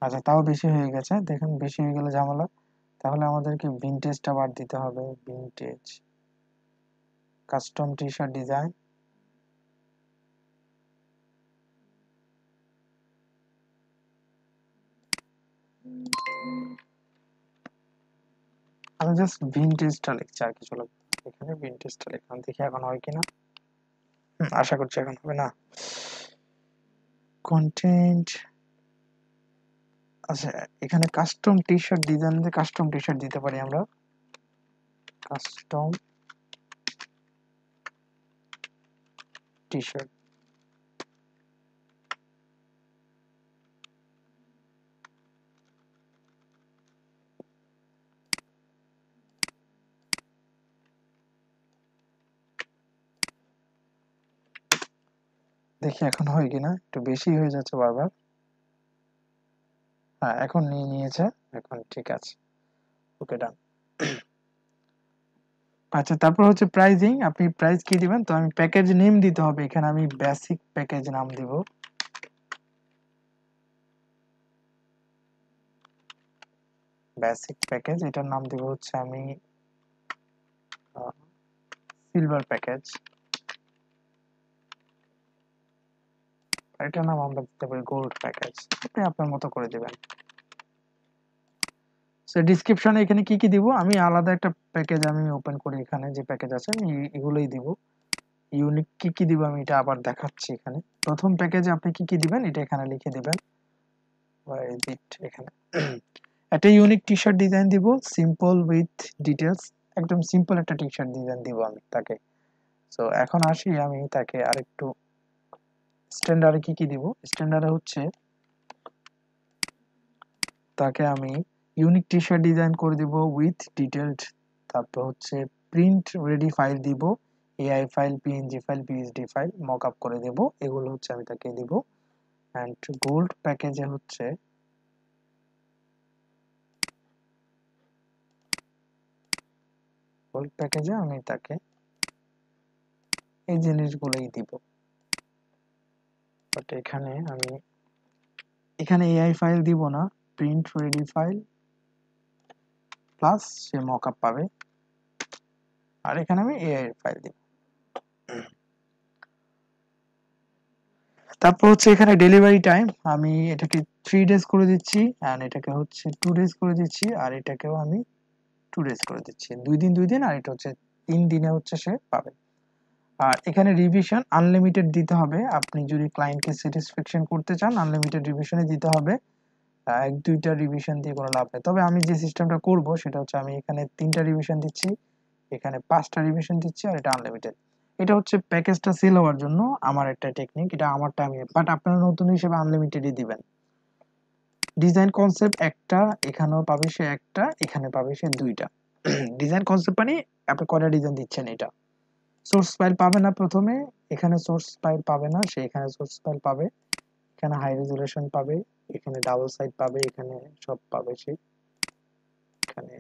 আচ্ছা, তাও বেশি হয়ে গেছে, দেখেন বেশি হয়ে গেলে ঝামেলা। তাহলে আমাদেরকে ভিনটেজটা বাদ দিতে হবে, vintage custom T shirt design. আমি জাস্ট ভিনটেজটা লিখছি, আর কিছু লিখব না। এখানে ভিনটেজটা লিখলাম, দেখি এখন হয় কিনা। আশা করছি এখন হবে না। কন্টেন্ট, আচ্ছা এখানে custom T shirt design, custom T shirt দিতে পারি আমরা, কাস্টম টি শার্ট। দেখি এখন হয় কিনা, একটু বেশি হয়ে যাচ্ছে বারবার। হ্যাঁ এখন নিয়ে নিয়েছে, এখন ঠিক আছে, ওকে ডান। আচ্ছা তারপর হচ্ছে প্রাইজিং, আপনি প্রাইস কি দিবেন, তো আমি প্যাকেজ নেম দিতে হবে, এখানে আমি বেসিক প্যাকেজ নাম দিব, বেসিক প্যাকেজ, এটার নাম দিব হচ্ছে আমি সিলভার প্যাকেজ, এটার নাম আমরা দিতে পারি গোল্ড প্যাকেজ, আপনি আপনার মতো করে দিবেন। সো ডিসক্রিপশনে এখানে কি কি দিব, আমি আলাদা একটা প্যাকেজ আমি ওপেন করি, এখানে যে প্যাকেজ আছে আমি এগুলোই দিব। ইউনিক কি কি দিব আমি এটা আবার দেখাচ্ছি এখানে। প্রথম প্যাকেজে আপনি কি কি দিবেন এটা এখানে লিখে দিবেন, এখানে একটা ইউনিক টি শার্ট ডিজাইন দিব, সিম্পল উইথ ডিটেলস, একদম সিম্পল একটা টি শার্ট ডিজাইন দিব আমি তাকে। সো এখন আসি আমি তাকে আরেকটু স্ট্যান্ডার্ডে কি কি দিব, স্ট্যান্ডার্ডে হচ্ছে তাকে আমি ইউনিক টি শার্ট ডিজাইন করে দিব উইথ ডিটেলড, তারপর হচ্ছে প্রিন্ট রেডি ফাইল দিব, AI file, PNG file, PSD file mock up করে দেব, এগুলো হচ্ছে আমি তাকে দিব। অ্যান্ড গোল্ড প্যাকেজে হচ্ছে গোল্ড প্যাকেজে আমি তাকে এই জিনিসগুলোই দিব, বাট এখানে আমি এখানে এআই ফাইল দিব না, প্রিন্ট রেডি ফাইল প্লাস সে মক আপ পাবে, আর এখানে আমি এআই ফাইল দিব। তারপর হচ্ছে এখানে ডেলিভারি টাইম আমি এটাকে 3 ডেজ করে দিচ্ছি, এন্ড এটাকে হচ্ছে 2 ডেজ করে দিচ্ছি, আর এটাকেও আমি 2 ডেজ করে দিচ্ছি, 2 দিন, আর এটা হচ্ছে 3 দিনে হচ্ছে সে পাবে। আর এখানে রিভিশন আনলিমিটেড দিতে হবে, আপনি যদি ক্লায়েন্টকে স্যাটিসফ্যাকশন করতে চান আনলিমিটেড রিভিশনে দিতে হবে, এক দুইটা রিভিশন দিয়ে কোনো লাভ নেই। তবে আমি যে সিস্টেমটা করব সেটা হচ্ছে আমি এখানে 3টা রিভিশন দিচ্ছি, এখানে 5টা রিভিশন দিচ্ছি, আর এটা আনলিমিটেড। এটা হচ্ছে প্যাকেজটা সেল হওয়ার জন্য আমার একটা টেকনিক, এটা আমারটা আমি, বাট আপনারা নতুন হিসেবে আনলিমিটেডই দিবেন। ডিজাইন কনসেপ্ট একটা, এখানেও পাবে সে একটা, এখানে পাবে সে দুইটা। ডিজাইন কনসেপ্ট মানে আপনি কয়টা ডিজাইন দিচ্ছেন এটা। সোর্স ফাইল পাবে না প্রথমে, এখানে সোর্স ফাইল পাবে না, সে এখানে সোর্স ফাইল পাবে, এখানে হাই রেজুলেশন পাবে, এখানে ডাবল সাইড পাবে, এখানে সব পাবে সে। এখানে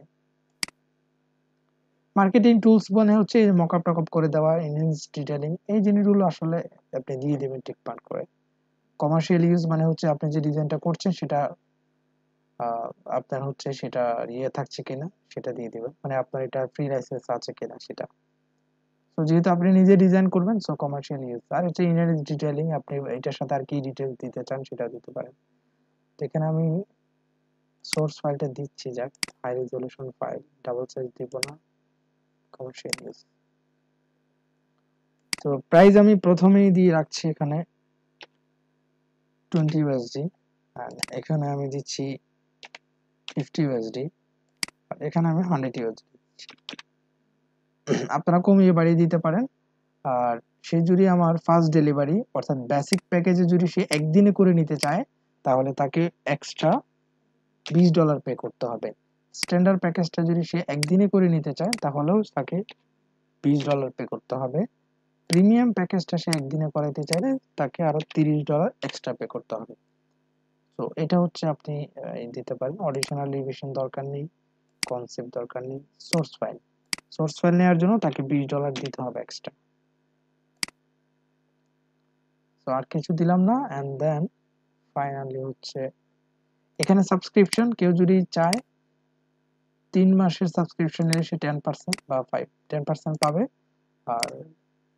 মার্কেটিং টুলস মানে হচ্ছে মকআপ টকআপ করে দেওয়া, এনহ্যান্স ডিটেইলিং, এই জিনিসগুলো আসলে আপনি দিয়ে দিবেন টিকপান করে। কমার্শিয়াল ইউজ মানে হচ্ছে আপনি যে ডিজাইনটা করছেন সেটা আপনার হচ্ছে সেটা ইয়ে থাকছে কিনা সেটা দিয়ে দিবেন, মানে আপনার এটা ফ্রি লাইসেন্স আছে কিনা সেটা। তো যেহেতু আপনি নিজে ডিজাইন করবেন সো কমার্শিয়াল ইউজ। আর হচ্ছে ইনহেরিট ডিটেইলিং, আপনি এটার সাথে আর কি ডিটেইলস দিতে চান সেটা দিতে পারেন। তো এখানে আমি সোর্স ফাইলটা দিচ্ছি, যাক high resolution file, double size দিব না, কমার্শিয়াল ইউজ। তো প্রাইস আমি প্রথমেই দিয়ে রাখছি এখানে 20 ইউএসডি, আর এখানে আমি দিচ্ছি 50 ইউএসডি, আর এখানে আমি 100 ইউএসডি। আপনারা কমিয়ে বাড়িয়ে দিতে পারেন। আর সে যদি আমার ফার্স্ট ডেলিভারি অর্থাৎ বেসিক প্যাকেজে যদি সে একদিনে করে নিতে চায় তাহলে তাকে এক্সট্রা $20 পে করতে হবে। স্ট্যান্ডার্ড প্যাকেজটা যদি সে একদিনে করে নিতে চায় তাহলেও তাকে $20 পে করতে হবে। প্রিমিয়াম প্যাকেজটা সে একদিনে করাইতে চাইলে তাকে আরো $30 এক্সট্রা পে করতে হবে। তো এটা হচ্ছে আপনি দিতে পারেন। অডিশনাল রিভিশন দরকার নেই, কনসেপ্ট দরকার নেই, সোর্স ফাইল নেওয়ার জন্য তাকে $20 দিতে হবে এক্সট্রা। তো আর কিছু দিলাম না, এন্ড দেন ফাইনালি হচ্ছে এখানে সাবস্ক্রিপশন, কেউ যদি চায় 3 মাসের সাবস্ক্রিপশন নিলে সে 10% বা 10% পাবে, আর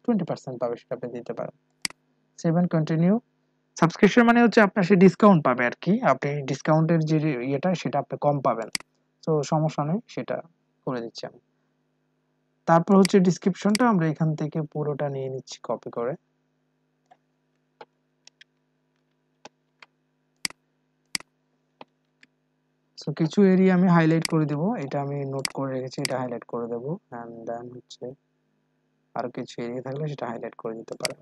20% পাবে, সেটা আপনি দিতে পারেন। Save and continue. সাবস্ক্রিপশন মানে হচ্ছে আপনার সে ডিসকাউন্ট পাবে আর কি, আপনি ডিসকাউন্টের যে ইয়েটা সেটা আপনি কম পাবেন। তো সমস্যা নেই, সেটা করে দিচ্ছি আমি। তারপর হচ্ছে ডিসক্রিপশনটা আমরা এখান থেকে পুরোটা নিয়ে নিচ্ছি কপি করে। সো কিছু এরিয়া আমি হাইলাইট করে দেব, এটা আমি নোট করে রেখেছি, এটা হাইলাইট করে দেব। এন্ড দেন হচ্ছে আর কিছু এরিয়া থাকলে সেটা হাইলাইট করে দিতে পারেন।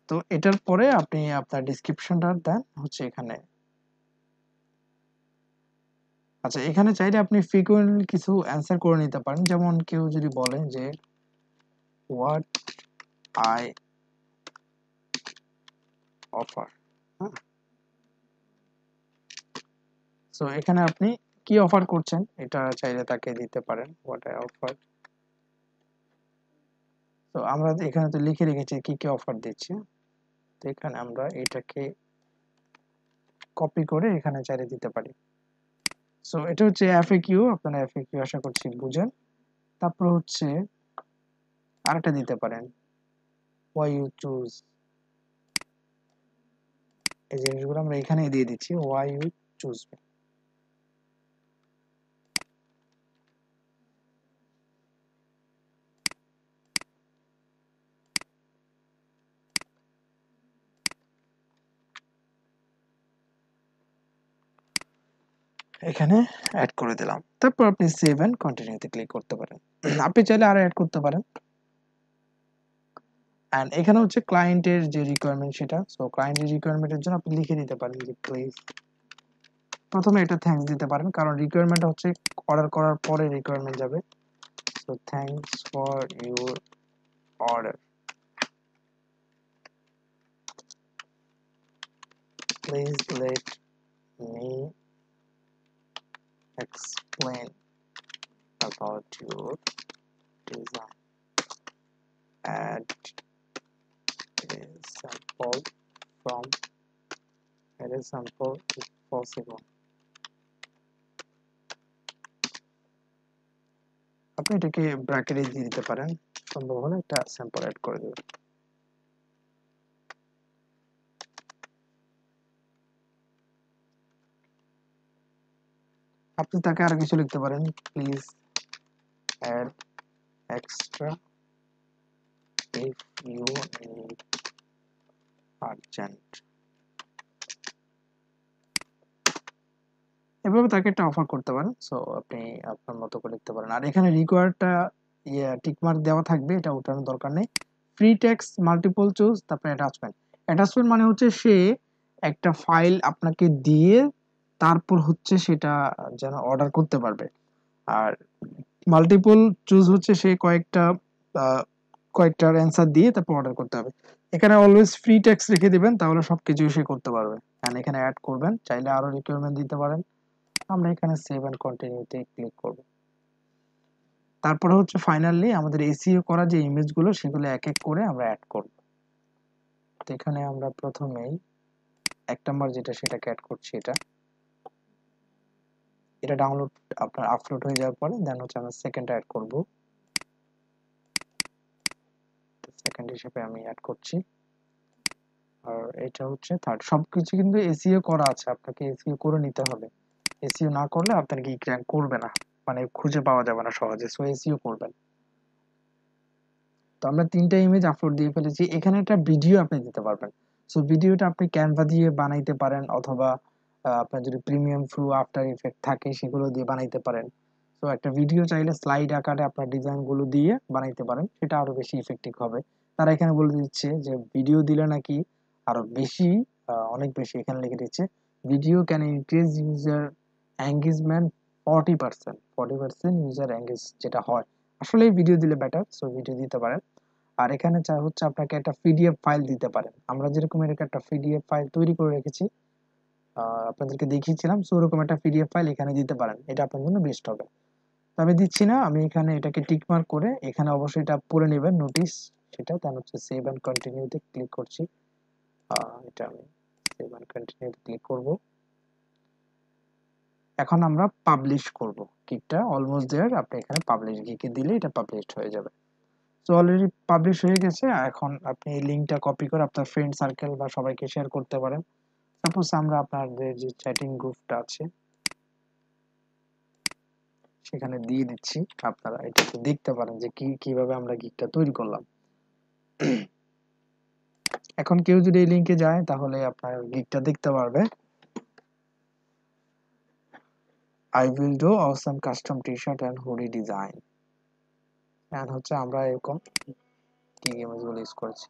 তো এটার পরে আপনি আপনার ডিসক্রিপশনটা দেন হচ্ছে এখানে। আচ্ছা, এখানে চাইলে আপনি ফ্রিকোয়েন্ট কিছু অ্যান্সার করে নিতে পারেন। যেমন কেউ যদি বলে যে হোয়াট আই অফার, হ্যাঁ, সো এখানে আপনি কি অফার করছেন এটা চাইলে তাকে দিতে পারেন, হোয়াট আই অফার। তো আমরা এখানে তো লিখে রেখেছি কি কি অফার দিচ্ছি। তো এখানে আমরা এটাকে কপি করে এখানে চাইলে দিতে পারি। সো এটা হচ্ছে এফএকিউ, আপনারা এফএকিউ আশা করছি বুঝেন। তারপর হচ্ছে আরেকটা দিতে পারেন, why you choose, এই জিনিসগুলো আমরা এখানে দিয়ে দিচ্ছি, why you choose me। এখানে অ্যাড করে দিলাম। তারপর আপনি সেভ এন্ড কন্টিনিউতে ক্লিক করতে পারেন। আপনি চাইলে আরো অ্যাড করতে পারেন। এন্ড এখানে হচ্ছে ক্লায়েন্টের যে রিকোয়ারমেন্ট সেটা, সো ক্লায়েন্টের রিকোয়ারমেন্টের জন্য আপনি লিখে দিতে পারেন যে প্লিজ, প্রথমে এটা থ্যাঙ্কস দিতে পারেন কারণ রিকোয়ারমেন্ট হচ্ছে অর্ডার করার পরে রিকোয়ারমেন্ট যাবে। So thanks for your order, please let me explain about your design, add a sample from add a sample if possible। আপনি এটাকে ব্র্যাকেটে দিয়ে দিতে পারেন, সম্ভব হলে একটা স্যাম্পল অ্যাড করে দেবেন। আপনি তাকে আরো কিছু লিখতে পারেন, please add extra if you need urgent। এভাবে তাকে একটা অফার করতে পারেন। সো আপনি আপনার মতো করে লিখতে পারেন। আর এখানে রিকোয়ার্ডটা টিকমার্ক দেওয়া থাকবে, এটা ওঠানোর দরকার নেই। ফ্রি টেক্সট মাল্টিপল চুজ, তারপরে অ্যাটাচমেন্ট। অ্যাটাচমেন্ট মানে হচ্ছে সে একটা ফাইল আপনাকে দিয়ে তারপর হচ্ছে সেটা যেন অর্ডার করতে পারবে। আর মাল্টিপল চুজ হচ্ছে সে কয়েকটার অ্যান্সার দিয়ে তারপর অর্ডার করতে হবে। এখানে অলওয়েজ ফ্রি টেক্সট রেখে দিবেন, তাহলে সবকিছু সে করতে পারবে। এন্ড এখানে অ্যাড করবেন, চাইলে আরো রিকোয়ারমেন্ট দিতে পারেন। আমরা এখানে সেভ এন্ড কন্টিনিউতে ক্লিক করব। তারপরে হচ্ছে ফাইনালি আমাদের এসইও করা যে ইমেজগুলো সেগুলো এক এক করে আমরা অ্যাড করব। তো এখানে আমরা প্রথমেই 1 নাম্বার যেটা সেটাকে অ্যাড করছি। এটা ডাউনলোড আপনার আপলোড হয়ে যাওয়ার পরে দেন হচ্ছে আমরা সেকেন্ড অ্যাড করব। তো সেকেন্ড হিসেবে আমি অ্যাড করছি। আর এটা হচ্ছে থার্ড। সবকিছু কিন্তু এসইও করা আছে, আপনাকে এসইও করে নিতে হবে। এসইও না করলে আপনার গিগ র‍্যাঙ্ক করবে না, মানে খুঁজে পাওয়া যাবে না সহজে। সো এসইও করবেন। তো আমরা 3টা ইমেজ আপলোড দিয়ে ফেলেছি। এখানে একটা ভিডিও আপনি দিতে পারবেন। সো ভিডিওটা আপনি ক্যানভা দিয়ে বানাইতে পারেন, অথবা আপনার যদি প্রিমিয়াম প্রো আফটার ইফেক্ট থাকে সেগুলো দিয়ে বানাইতে পারেন। তো একটা ভিডিও চাইলে স্লাইড আকারে আপনার ডিজাইনগুলো দিয়ে বানাইতে পারেন, সেটা আরো বেশি ইফেক্টিভ হবে। তারা এখানে বলে দিচ্ছে যে ভিডিও দিলে নাকি আরো বেশি, অনেক বেশি। এখানে লিখে দিচ্ছে video can increase user engagement 40%, 40% user engage যেটা হয়। আসলে ভিডিও দিলে বেটার, সো ভিডিও দিতে পারেন। আর এখানে চা হচ্ছে আপনাকে একটা পিডিএফ ফাইল দিতে পারেন। আমরা যেরকম এরকম একটা পিডিএফ ফাইল তৈরি করে রেখেছি, আপনাদেরকে দেখিয়েছিলাম, সো ওরকম একটা পিডিএফ ফাইল এখানে দিতে পারেন, এটা আপনার জন্য বেস্ট হবে। তো আমি দিচ্ছি না, আমি এখানে এটাকে টিক মার্ক করে এখানে অবশ্যই এটা পড়ে নেবেন নোটিশ সেটা, দেন হচ্ছে সেভ এন্ড কন্টিনিউতে ক্লিক করছি। এটা আমি সেভ এন্ড কন্টিনিউতে ক্লিক করব। এখন আমরা পাবলিশ করব। গিগটা অলমোস্ট দেয়ার, আপনি এখানে পাবলিশ গিগে দিলে এটা পাবলিশড হয়ে যাবে। তো অলরেডি পাবলিশ হয়ে গেছে। এখন আপনি এই লিংকটা কপি করে আপনার ফ্রেন্ড সার্কেল বা সবাইকে শেয়ার করতে পারেন। সাপোজ আমরা আপনাদের যে চ্যাটিং গ্রুপটা আছে সেখানে দিয়ে দিচ্ছি, আপনারা এটা দেখতে পারেন যে কিভাবে আমরা গিগটা তৈরি করলাম। এখন কেউ যদি এই লিংকে যায় তাহলে আপনার গিগটা দেখতে পারবে। I will do awesome custom t-shirt and hoodie design, and হচ্ছে আমরা এরকম কি ইমেজগুলো ইউজ করেছি।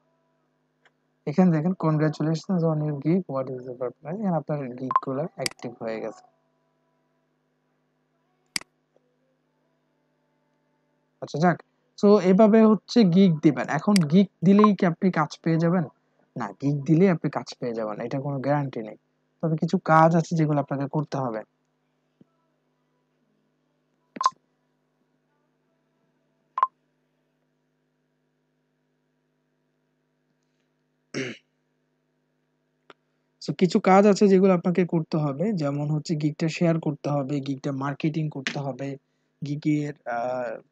এখানে দেখেন congratulations on your gig, what is the purpose, এখানে আপনার গিগ গুলো অ্যাক্টিভ হয়ে গেছে। আচ্ছা যাক, তো এভাবে হচ্ছে গিগ দিবেন। এখন গিগ দিলেই কি আপনি কাজ পেয়ে যাবেন? না, গিগ দিলেই আপনি কাজ পেয়ে যাবেন এটা কোনো গ্যারান্টি নেই। তবে কিছু কাজ আছে যেগুলো আপনাকে করতে হবে। সো কিছু কাজ আছে যেগুলো আপনাকে করতে হবে, যেমন হচ্ছে গিগটা শেয়ার করতে হবে, গিগটা মার্কেটিং করতে হবে, গিগের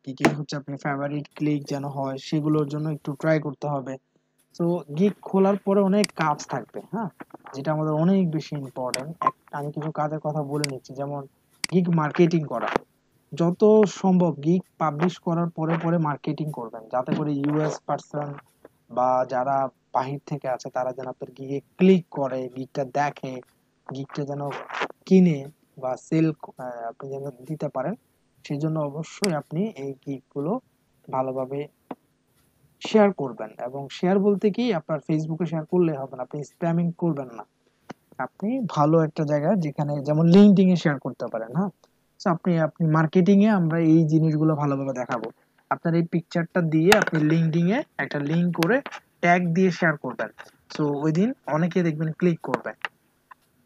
গিগের হচ্ছে আপনার ফেভারিট ক্লিক যেন হয় সেগুলোর জন্য একটু ট্রাই করতে হবে। তো গিগ খোলার পরে অনেক কাজ থাকবে, হ্যাঁ, যেটা আমাদের অনেক বেশি ইম্পর্টেন্ট। আমি কিছু কাজের কথা বলে নিচ্ছি, যেমন গিগ মার্কেটিং করা। যত সম্ভব গিগ পাবলিশ করার পরে পরে মার্কেটিং করবেন, যাতে করে ইউএস পার্সন বা যারা বাহির থেকে আছে তারা যেন আপনার গিগে ক্লিক করে, গিগটা দেখে, গিগটা যেন কিনে বা সেল আপনি যেন দিতে পারেন। সেই জন্য অবশ্যই আপনি এই গিগ গুলো ভালোভাবে শেয়ার করবেন। এবং শেয়ার বলতে কি, আপনার ফেসবুকে শেয়ার করলে হবে না, আপনি স্প্যামিং করবেন না। আপনি ভালো একটা জায়গা যেখানে যেমন লিঙ্কডইন এ শেয়ার করতে পারেন, হ্যাঁ। তো আপনি আপনি মার্কেটিং এ আমরা এই জিনিসগুলো ভালোভাবে দেখাবো। আপনার এই পিকচারটা দিয়ে আপনি লিঙ্কডইন এ একটা লিংক করে ট্যাগ দিয়ে শেয়ার করবেন। সো ওই দিন অনেকে দেখবেন ক্লিক করবে।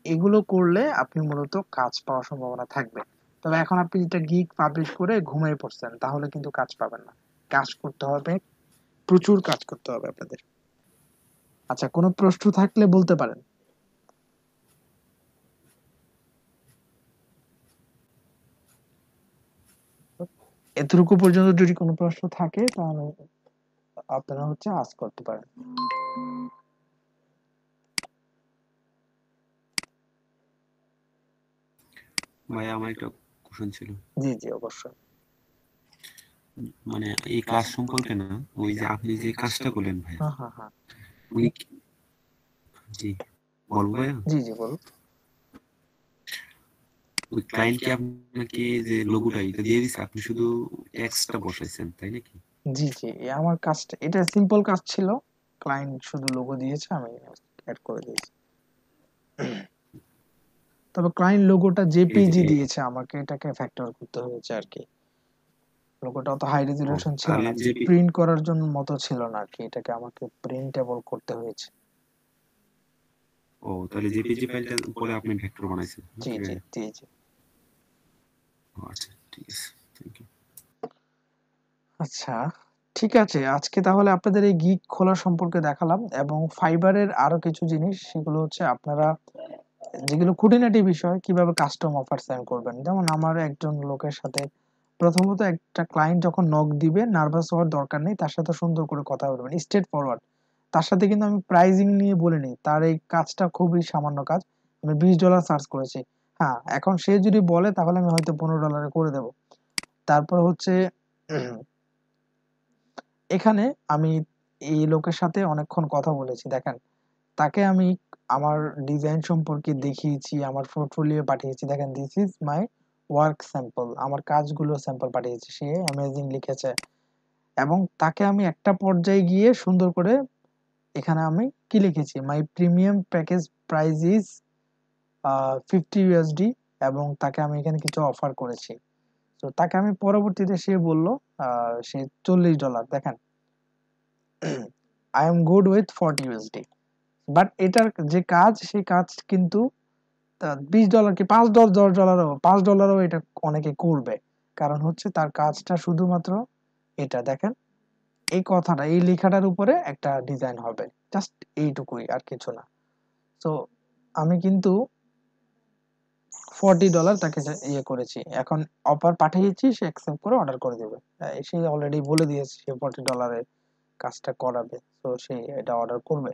এগুলো করলে আপনি মূলত কাজ পাওয়ার সম্ভাবনা থাকবে। তবে এখন আপনি যেটা গিগ পাবলিশ করে ঘুমিয়ে পড়ছেন, তাহলে কিন্তু কাজ পাবেন না। কাজ করতে হবে, প্রচুর কাজ করতে হবে আপনাদের। আচ্ছা, কোনো প্রশ্ন থাকলে বলতে পারেন। এতটুকু পর্যন্ত যদি কোনো প্রশ্ন থাকে তাহলে আপনারা হচ্ছে আস্ক করতে পারেন।
ভাইয়া আমার একটা কোশ্চেন ছিল।
জি জি অবশ্যই।
মানে এই কাজ সম্পর্কে না, ওই যে আপনি যে কাজটা করলেন ভাইয়া,
হ্যাঁ হ্যাঁ হ্যাঁ।
উনি জি বলবো ভাইয়া,
জি জি বলুন।
ওই ক্লায়েন্ট কি আপনাকে যে লোগোটা এটা দিয়ে দিছে, আপনি শুধু টেক্সটটা বসাইছেন তাই নাকি?
জি জি, আমার কাজটা এটা সিম্পল কাজ ছিল। ক্লায়েন্ট শুধু লোগো দিয়েছে, আমি অ্যাড করে দিয়েছি। তবে ক্লায়েন্ট লোগোটা
এই যে
জেপিজি দিয়েছে আমাকে, এটাকে ফ্যাক্টর করতে হয়েছে আর কি। লোগোটা অত হাই
ও
রেজলিউশন ছিল
তাহলে
না,
যে
প্রিন্ট করার জন্য মতো ছিল না আর কি, এটাকে আমাকে প্রিন্টেবল করতে হয়েছে।
ও তাহলে জেপিজি ফাইলটার উপরে আপনি ভেক্টর বানাইছেন
জি
নাকি
জি
ভাইয়া?
জি জি।
ও আচ্ছা ঠিক আছে, থ্যাংক ইউ।
আচ্ছা ঠিক আছে, আজকে তাহলে আপনাদের এই গিগ খোলা সম্পর্কে দেখালাম, এবং ফাইবারের আরো কিছু জিনিস, সেগুলো হচ্ছে আপনারা যেগুলো খুঁটিনাটি বিষয়, কিভাবে কাস্টম অফার সেন্ড করবেন। যেমন আমার একজন লোকের সাথে, প্রথমত একটা ক্লায়েন্ট যখন নক দিবে নার্ভাস হওয়ার দরকার নেই, তার সাথে সুন্দর করে কথা বলবেন, স্ট্রেট ফরওয়ার্ড। তার সাথে কিন্তু আমি প্রাইজিং নিয়ে বলিনি, তার এই কাজটা খুবই সামান্য কাজ, আমি $20 চার্জ করেছি। হ্যাঁ, এখন সে যদি বলে তাহলে আমি হয়তো $15 করে দেব। তারপর হচ্ছে এখানে আমি এই লোকের সাথে অনেকক্ষণ কথা বলেছি, দেখেন, তাকে আমি আমার ডিজাইন সম্পর্কে দেখিয়েছি, আমার পোর্টফোলিও পাঠিয়েছি, দেখেন this is my work sample, আমার কাজগুলো স্যাম্পল পাঠিয়েছি, সে অ্যামেজিং লিখেছে। এবং তাকে আমি একটা পর্যায়ে গিয়ে সুন্দর করে এখানে আমি কি লিখেছি, মাই প্রিমিয়াম প্যাকেজ প্রাইস ইজ $50, এবং তাকে আমি এখানে কিছু অফার করেছি। তো তাকে আমি পরবর্তীতে, সে বলল সে $40, দেখেন, I am good with $40। But এটার যে কাজ, সেই কাজ কিন্তু $20 কি $5 10 $10 $5 এটা অনেকে করবে। কারণ হচ্ছে তার কাজটা শুধুমাত্র এটা, দেখেন, এই কথাটা, এই লেখাটার উপরে একটা ডিজাইন হবে, জাস্ট এইটুকুই, আর কিছু না। তো আমি কিন্তু $40 তাকে ইয়ে করেছি, এখন অফার পাঠিয়েছি, সে অ্যাকসেপ্ট করে অর্ডার করে দেবে। সে অলরেডি বলে দিয়েছে সে $40 কাজটা করাবে, তো সে এটা অর্ডার করবে।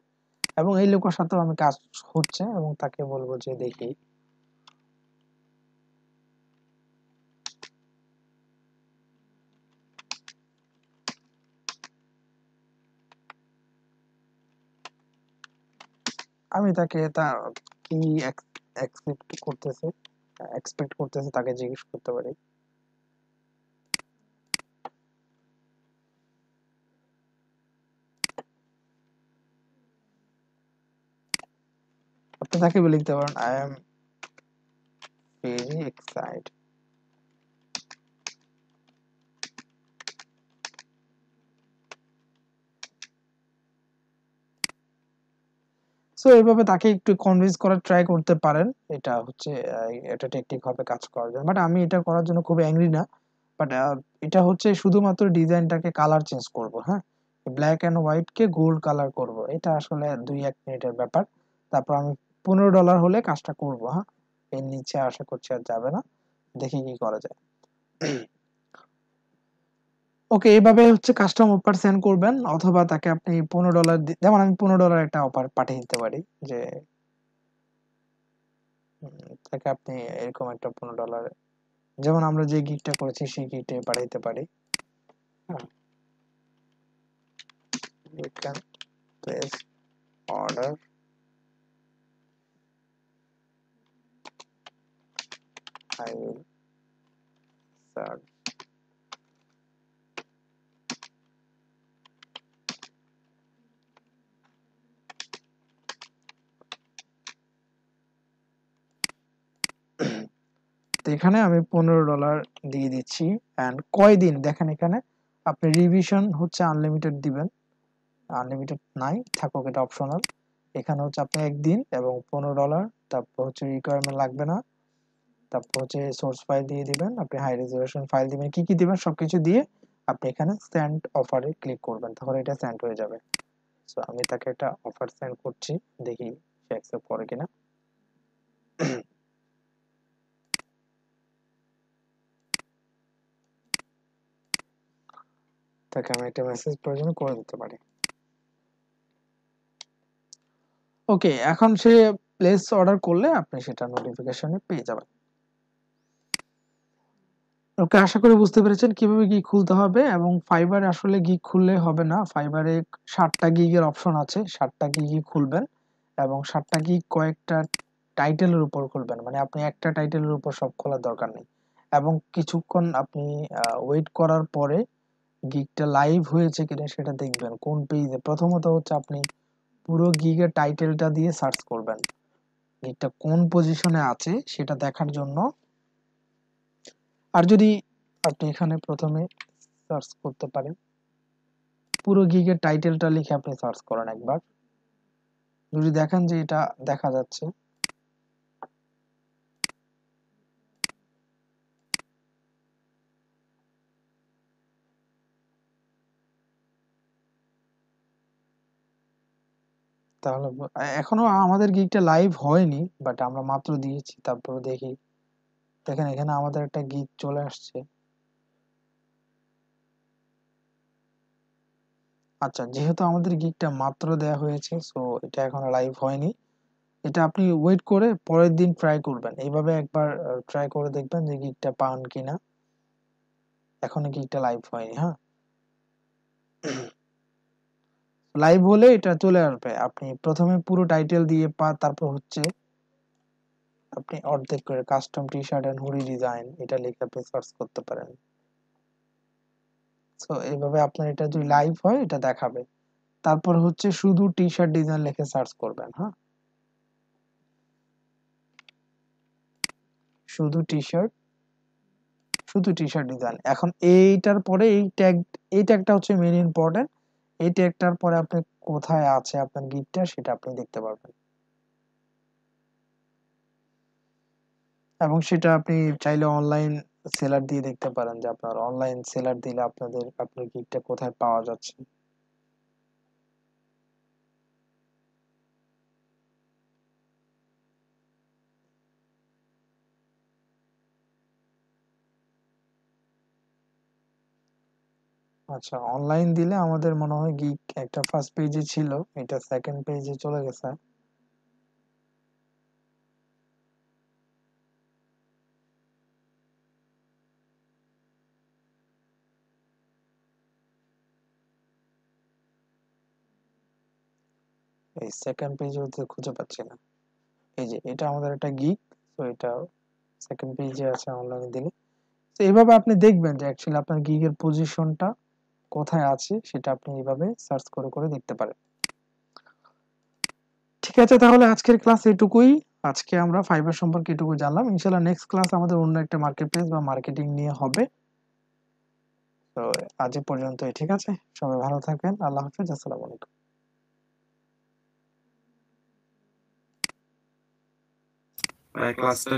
এবং এই লোকের সাথেও আমি কাজ হচ্ছে, এবং তাকে বলবো যে দেখি। আমি তাকে তা কি এক্সপেক্ট করতেছে, তাকে জিজ্ঞেস করতে পারি। আপনি তাকে লিখতে পারেন I am very excited. So এইভাবে তাকে একটু কনভিন্স করার ট্রাই করতে পারেন। এটা হচ্ছে এটা টেকনিক হবে কাজ করার জন্য। বাট আমি এটা করার জন্য খুব অ্যাংরি না। বাট এটা হচ্ছে শুধুমাত্র ডিজাইনটাকে কালার চেঞ্জ করব, হ্যাঁ, black and white K gold colour করব। এটা আসলে 2-1 মিনিটের ব্যাপার। তারপর আমি $15 হলে কাজটা করব, হ্যাঁ, এর নিচে আশা করছি আর যাবে না। দেখি কি করা যায়। ওকে, এইভাবে হচ্ছে কাস্টম অফার সেন্ড করবেন, অথবা তাকে আপনি $15 যেমন আমি $15 একটা অফার পাঠিয়ে দিতে পারি যে তাকে আপনি এরকম একটা $15, যেমন আমরা যে গিগটা করেছি সেই গিগটে পাঠাইতে পারি। হ্যাঁ, you can place order, I will search. তো এখানে আমি $15 দিয়ে দিচ্ছি। এন্ড কয়দিন দেখেন, এখানে আপনি রিভিশন হচ্ছে আনলিমিটেড দিবেন, আনলিমিটেড নাই, থাকুক, এটা অপশনাল। এখানে হচ্ছে আপনি একদিন এবং $15, তারপর হচ্ছে রিকোয়ারমেন্ট লাগবে না, তারপর হচ্ছে সোর্স ফাইল দিয়ে দিবেন, আপনি হাই রেজলিউশন ফাইল দিবেন, কি কি দিবেন সবকিছু দিয়ে আপনি এখানে সেন্ড অফারে ক্লিক করবেন, তাহলে এটা সেন্ড হয়ে যাবে। সো আমি তাকে একটা অফার সেন্ড করছি, দেখি সে অ্যাকসেপ্ট করে কিনা। তাকে আমি একটা মেসেজ প্রয়োজন করে দিতে পারি। ওকে, এখন সে প্লেস অর্ডার করলে আপনি সেটা নোটিফিকেশনে পেয়ে যাবেন। ওকে, আশা করি বুঝতে পেরেছেন কিভাবে গিগ খুলতে হবে। এবং ফাইবারে আসলে গিগ খুললে হবে না, ফাইবারে 7টা গিগের অপশন আছে, 7টা গিগই খুলবেন এবং 7টা গিগ কয়েকটা টাইটেলের উপর খুলবেন, মানে আপনি একটা টাইটেলের উপর সব খোলার দরকার নেই। এবং কিছুক্ষণ আপনি ওয়েট করার পরে গিগটা লাইভ হয়েছে কিনা সেটা দেখবেন কোন পেজে। প্রথমত হচ্ছে আপনি পুরো গিগের টাইটেলটা দিয়ে সার্চ করবেন, গিগটা কোন পজিশনে আছে সেটা দেখার জন্য। আর যদি আপনি এখানে প্রথমে সার্চ করতে পারেন, পুরো গিগের টাইটেলটা লিখে আপনি সার্চ করেন একবার, যদি দেখেন যে এটা দেখা যাচ্ছে, তাহলে এখনো আমাদের গিগটা লাইভ হয়নি, বাট আমরা মাত্র দিয়েছি। তারপরে দেখি, দেখেন এখানে আমাদের একটা গিগ চলে আসছে। আচ্ছা, যেহেতু আমাদের গিগটা মাত্র দেয়া হয়েছে, সো এটা এখনো লাইভ হয়নি। এটা আপনি ওয়েট করে পরের দিন ট্রাই করবেন, এইভাবে একবার ট্রাই করে দেখবেন যে গিগটা পান কিনা। এখনো গিগটা লাইভ হয়নি, হ্যাঁ। লাইভ হলে এটা চলে আসবে, আপনি প্রথমে পুরো টাইটেল দিয়ে তারপর হচ্ছে আপনি অর্ধেক করে custom T shirt and hoodie design এটা লিখে আপনি সার্চ করতে পারেন। সো এইভাবে আপনার এটা যদি লাইভ হয় এটা দেখাবে। তারপর হচ্ছে শুধু টি শার্ট ডিজাইন লিখে সার্চ করবেন, হ্যাঁ, শুধু টি শার্ট, শুধু টি শার্ট ডিজাইন। এখন এইটার পরে এই ট্যাগটা হচ্ছে মেইন ইম্পর্টেন্ট। এই ট্যাগটার পরে আপনি কোথায় আছে আপনার গিগটা সেটা আপনি দেখতে পারবেন, এবং সেটা আপনি চাইলে অনলাইন সেলার দিয়ে দেখতে পারেন যে আপনার অনলাইন সেলার দিলে আপনার গিগটা কোথায় পাওয়া যাচ্ছে। আচ্ছা, অনলাইন দিলে আমাদের মনে হয় গিগ একটা ফার্স্ট পেজে ছিল, এটা সেকেন্ড পেজে চলে গেছে। এই সেকেন্ড পেজে হতে খুঁজে পাচ্ছি না। এই যে এটা আমাদের একটা গিগ, তো এটা সেকেন্ড পেজে আছে অনলাইনে দিলে। তো এইভাবে আপনি দেখবেন যে অ্যাকচুয়ালি আপনার গিগের পজিশনটা কোথায় আছে সেটা আপনি এইভাবে সার্চ করে করে দেখতে পারেন। ঠিক ঠিক আছে, তাহলে আজকের ক্লাস এটুকুই। আজকে আমরা ফাইবার সম্পর্কে এটুকু জানলাম। ইনশাল্লাহ নেক্সট ক্লাস আমাদের অন্য একটা মার্কেট প্লেস বা মার্কেটিং নিয়ে হবে। তো আজ এ পর্যন্তই, ঠিক আছে? সবাই ভালো থাকবেন। আল্লাহ হাফেজ, আসসালামু আলাইকুম।
ক্লাসটা